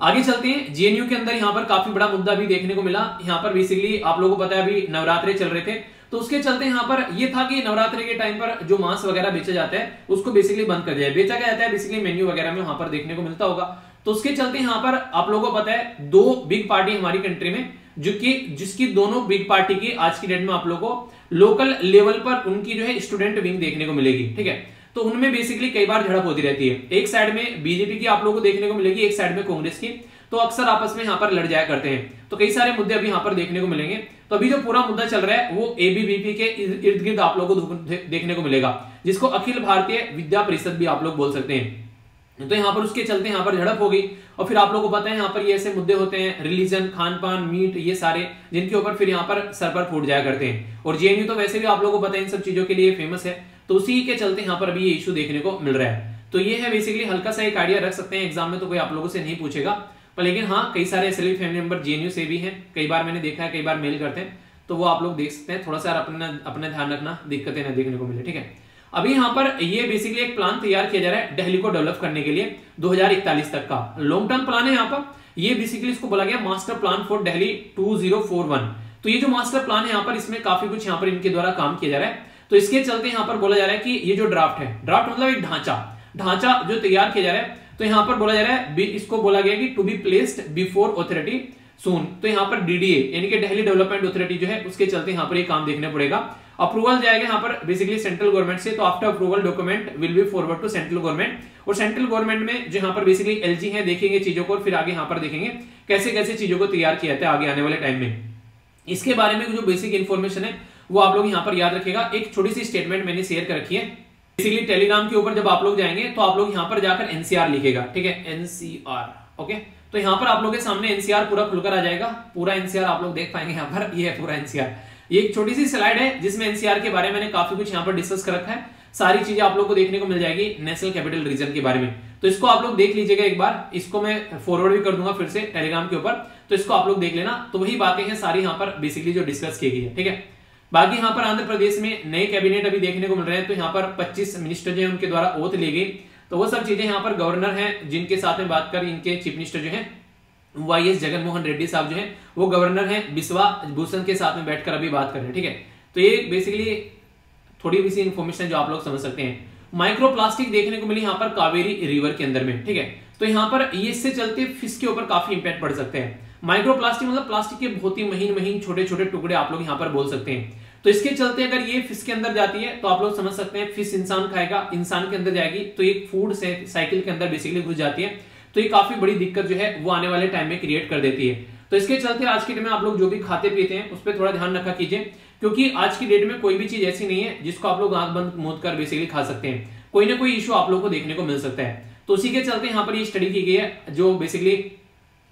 S1: आगे चलते हैं। जेएनयू के अंदर यहाँ पर काफी बड़ा मुद्दा भी देखने को मिला। यहाँ पर बेसिकली आप लोगों को पता है अभी नवरात्रे चल रहे थे, तो उसके चलते यहाँ पर ये था कि नवरात्रि के टाइम पर जो मांस वगैरह बेचा जाता है उसको बेसिकली बंद कर दिया, बेचा क्या जाता है बेसिकली मेन्यू वगैरह में वहां पर देखने को मिलता होगा। तो उसके चलते यहाँ पर आप लोगों को पता है 2 बिग पार्टी हमारी कंट्री में, जिसकी दोनों बिग पार्टी की आज की डेट में आप लोगों को लोकल लेवल पर उनकी जो है स्टूडेंट विंग देखने को मिलेगी, ठीक है। तो उनमें बेसिकली कई बार झड़प होती रहती है। एक साइड में बीजेपी की आप लोगों को देखने को मिलेगी, एक साइड में कांग्रेस की, तो अक्सर आपस में यहाँ पर लड़ जाया करते हैं। तो कई सारे मुद्दे अभी यहाँ पर देखने को मिलेंगे। तो अभी जो पूरा मुद्दा चल रहा है वो एबीवीपी के इर्द गिर्द आप लोगों को देखने को मिलेगा, जिसको अखिल भारतीय विद्या परिषद भी आप लोग बोल सकते हैं। तो यहाँ पर उसके चलते यहाँ पर झड़प हो गई। और फिर आप लोगों को पता है यहाँ पर ये ऐसे मुद्दे होते हैं रिलीजन, खान पान, मीट, ये सारे, जिनके ऊपर फिर यहाँ पर सर पर फूट जाया करते हैं। और जेएनयू तो वैसे भी आप लोगों को पता है इन सब चीजों के लिए फेमस है, तो उसी के चलते यहाँ पर अभी ये इशू देखने को मिल रहा है। तो ये है बेसिकली हल्का सा एक आइडिया रख सकते हैं, एग्जाम में तो कोई आप लोगों से नहीं पूछेगा, पर लेकिन हाँ कई सारे ऐसे फैमिली मेंबर जेएनयू से भी हैं, कई बार मैंने देखा है, कई बार मेल करते हैं, तो वो आप लोग देख सकते हैं। थोड़ा सा अपना ध्यान रखना, दिक्कतें ना देखने को मिले, ठीक है। अभी यहाँ पर ये बेसिकली एक प्लान तैयार किया जा रहा है दिल्ली को डेवलप करने के लिए 2041 तक का लॉन्ग टर्म प्लान है। यहाँ पर ये बेसिकली इसको बोला गया मास्टर प्लान फॉर दिल्ली 2041। तो ये जो मास्टर प्लान है यहाँ पर, इसमें काफी कुछ यहाँ पर इनके द्वारा काम किया जा रहा है। तो इसके चलते यहाँ पर बोला जा रहा है कि ये जो ड्राफ्ट है, ड्राफ्ट मतलब एक ढांचा जो तैयार किया जा रहा है, तो यहाँ पर बोला जा रहा है इसको बोला गया कि to be placed before authority soon. तो यहाँ पर डीडीए यानी कि दिल्ली डेवलपमेंट अथॉरिटी जो है उसके चलते यहाँ पर ये काम देखने पड़ेगा। अप्रूवल जाएगा यहाँ पर बेसिकली सेंट्रल गवर्नमेंट से, तो after approval document will be forward to central government, और सेंट्रल गवर्नमेंट में जो यहाँ पर बेसिकली एलजी है देखेंगे चीजों को, और फिर आगे यहाँ पर देखेंगे कैसे कैसे चीजों को तैयार किया जाता है आगे आने वाले टाइम में। इसके बारे में जो बेसिक इन्फॉर्मेशन है वो आप लोग यहाँ पर याद रखेगा। एक छोटी सी स्टेटमेंट मैंने शेयर कर रखी है, बेसिकली टेलीग्राम के ऊपर जब आप लोग जाएंगे तो आप लोग यहाँ पर जाकर एनसीआर लिखेगा, ठीक है, एनसीआर। ओके, तो यहाँ पर आप लोगों के सामने एनसीआर पूरा खुलकर आ जाएगा, पूरा एनसीआर आप लोग देख पाएंगे यहाँ पर, ये है पूरा एनसीआर। ये एक छोटी सी स्लाइड है जिसमें एनसीआर के बारे में मैंने काफी कुछ यहाँ पर डिस्कस कर रखा है, सारी चीजें आप लोग को देखने को मिल जाएगी नेशनल कैपिटल रीजन के बारे में। तो इसको आप लोग देख लीजिएगा एक बार, इसको मैं फॉरवर्ड भी कर दूंगा फिर से टेलीग्राम के ऊपर, तो इसको आप लोग देख लेना। तो वही बातें हैं सारी यहाँ पर बेसिकली जो डिस्कस की गई है, ठीक है। बाकी यहाँ पर आंध्र प्रदेश में नए कैबिनेट अभी देखने को मिल रहे हैं, तो यहाँ पर 25 मिनिस्टर जो है उनके द्वारा ओथ ली गई, तो वो सब चीजें यहाँ पर गवर्नर हैं जिनके साथ में बात कर, इनके चीफ मिनिस्टर जो है वाईएस जगनमोहन रेड्डी साहब जो है वो गवर्नर हैं बिस्वा भूषण के साथ में बैठकर अभी बात कर रहे हैं, ठीक है। तो ये बेसिकली थोड़ी सी इंफॉर्मेशन जो आप लोग समझ सकते हैं। माइक्रोप्लास्टिक देखने को मिली यहाँ पर कावेरी रिवर के अंदर में, ठीक है। तो यहाँ पर ये इससे चलते फिश के ऊपर काफी इंपैक्ट पड़ सकते हैं। माइक्रोप्लास्टिक मतलब प्लास्टिक के बहुत ही महीन महीन छोटे छोटे टुकड़े आप लोग यहाँ पर बोल सकते हैं। तो इसके चलते अगर ये फिश के अंदर जाती है तो आप लोग समझ सकते हैं फिश इंसान खाएगा, इंसान के अंदर जाएगी तो एक फूड साइकिल के अंदर बेसिकली घुस जाती है, तो ये काफी बड़ी दिक्कत जो है वो आने वाले टाइम में क्रिएट कर देती है। तो इसके चलते आज के डेट में आप लोग जो भी खाते पीते हैं उस पर थोड़ा ध्यान रखा कीजिए, क्योंकि आज की डेट में कोई भी चीज ऐसी नहीं है जिसको आप लोग आंख बंद मूंद कर बेसिकली खा सकते हैं, कोई ना कोई इशू आप लोग को देखने को मिल सकता है। तो उसी के चलते यहाँ पर ये स्टडी की गई है जो basically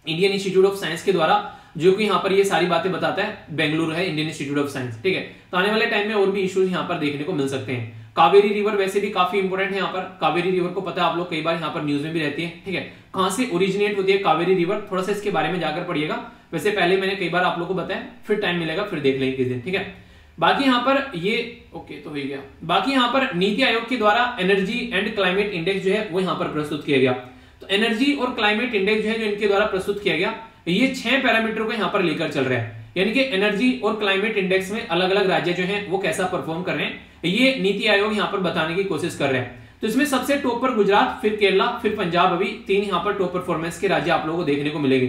S1: Indian institute of science के द्वारा, जो कि यहाँ पर ये सारी बातें बताता है, बेंगलुरु है इंडियन इंस्टीट्यूट ऑफ साइंस, ठीक है। तो आने वाले टाइम में और भी इश्यूज यहाँ पर देखने को मिल सकते हैं। कावेरी रिवर वैसे भी काफी इंपोर्टेंट है यहाँ पर, कावेरी रिवर को पता है आप लोग कई बार यहाँ पर न्यूज में भी रहती है, ठीक है। कहाँ से ओरिजिनेट होती है कावेरी रिवर, थोड़ा सा इसके बारे में जाकर पढ़िएगा, वैसे पहले मैंने कई बार आप लोग को बताया, फिर टाइम मिलेगा फिर देख लेंगे किस दिन, ठीक है। बाकी यहाँ पर ये ओके तो हो गया। बाकी यहाँ पर नीति आयोग के द्वारा एनर्जी एंड क्लाइमेट इंडेक्स जो है वो यहाँ पर प्रस्तुत किया गया। तो एनर्जी और क्लाइमेट इंडेक्स जो है जो इनके द्वारा प्रस्तुत किया गया, ये 6 पैरामीटर को यहाँ पर लेकर चल रहा है, यानी कि एनर्जी और क्लाइमेट इंडेक्स में अलग अलग राज्य जो हैं वो कैसा परफॉर्म कर रहे हैं, ये नीति आयोग यहाँ पर बताने की कोशिश कर रहे हैं। तो इसमें सबसे टॉप पर गुजरात, फिर केरला, फिर पंजाब, अभी 3 यहाँ पर टॉप परफॉर्मेंस के राज्य आप लोगों को देखने को मिलेंगे।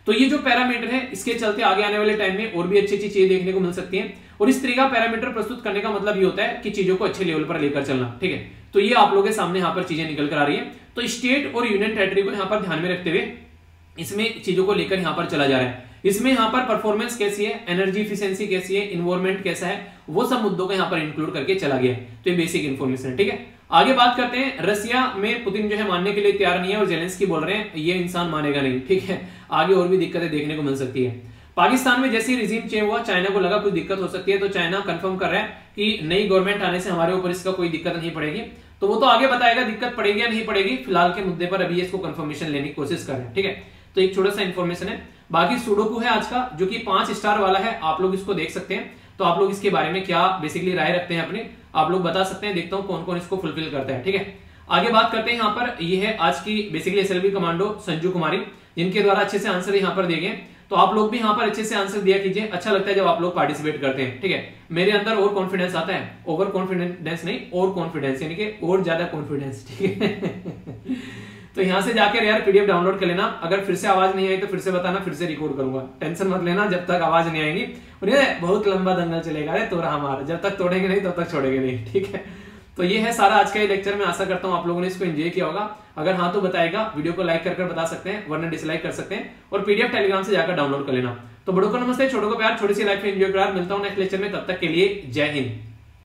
S1: तो ये जो पैरामीटर है इसके चलते आगे आने वाले टाइम में और भी अच्छी अच्छी चीजें देखने को मिल सकती हैं, और इस तरीका पैरामीटर प्रस्तुत करने का मतलब ये होता है कि चीजों को अच्छे लेवल पर लेकर चलना, ठीक है। तो ये आप लोगों के सामने यहाँ पर चीजें निकल कर आ रही है। तो स्टेट और यूनियन टेरिटरी को यहाँ पर ध्यान में रखते हुए इसमें चीजों को लेकर यहाँ पर चला जा रहा है। इसमें यहाँ पर परफॉर्मेंस कैसी है, एनर्जी इफिशिएंसी कैसी है, इन्वायरमेंट कैसा है, वो सब मुद्दों को यहाँ पर इंक्लूड करके चला गया है। तो ये बेसिक इन्फॉर्मेशन है, ठीक है। आगे बात करते हैं, रसिया में पुतिन जो है मानने के लिए तैयार नहीं है और जेलेंस्की बोल रहे हैं ये इंसान मानेगा नहीं, ठीक है। आगे और भी दिक्कतें देखने को मिल सकती है। पाकिस्तान में जैसे रिजीम चेंज हुआ, चाइना को लगा कुछ दिक्कत हो सकती है, तो चाइना कंफर्म कर रहा है कि नई गवर्नमेंट आने से हमारे ऊपर इसका कोई दिक्कत नहीं पड़ेगी। तो वो तो आगे बताएगा दिक्कत पड़ेगी या नहीं पड़ेगी, फिलहाल के मुद्दे पर अभी इसको कंफर्मेशन लेने की कोशिश कर रहे हैं, ठीक है। तो एक छोटा सा इन्फॉर्मेशन है। बाकी सुडोकू है आज का, जो कि 5 स्टार वाला है, आप लोग इसको देख सकते हैं। तो आप लोग इसके बारे में क्या बेसिकली राय रखते हैं अपने, आप लोग बता सकते हैं, देखता हूं कौन कौन इसको फुलफिल करता है, ठीक है। आगे बात करते हैं यहाँ पर, ये है आज की बेसिकली एसएलवी कमांडो संजू कुमारी, जिनके द्वारा अच्छे से आंसर यहाँ पर दिए गए। तो आप लोग भी यहाँ पर अच्छे से आंसर दिया कीजिए, अच्छा लगता है जब आप लोग पार्टिसिपेट करते हैं, ठीक है। मेरे अंदर और कॉन्फिडेंस आता है, ओवर कॉन्फिडेंस नहीं, और कॉन्फिडेंस यानी कि और ज्यादा कॉन्फिडेंस, ठीक है। तो यहाँ से जाकर यार पीडीएफ डाउनलोड कर लेना, अगर फिर से आवाज नहीं आई तो फिर से बताना, फिर से रिकॉर्ड करूंगा, टेंशन मत लेना जब तक आवाज नहीं आएगी। और ये बहुत लंबा दंगल चलेगा, अरे तोड़ा हमारा, जब तक तोड़ेंगे नहीं तब तक छोड़ेंगे नहीं, ठीक है। तो ये है सारा आज का ये लेक्चर, मैं आशा करता हूँ आप लोगों ने इसको एंजॉय किया होगा। अगर हाँ तो बताएगा, वीडियो को लाइक कर बता सकते हैं, वरना डिसलाइक कर सकते हैं, और पीडीएफ टेलीग्राम से जाकर डाउनलोड कर लेना। तो बड़ों को नमस्ते, छोटों को प्यार, छोटी सी लाइफ में एंजॉय कर, मिलता हूँ नेक्स्ट लेक्चर में, तब तक के लिए जय हिंद।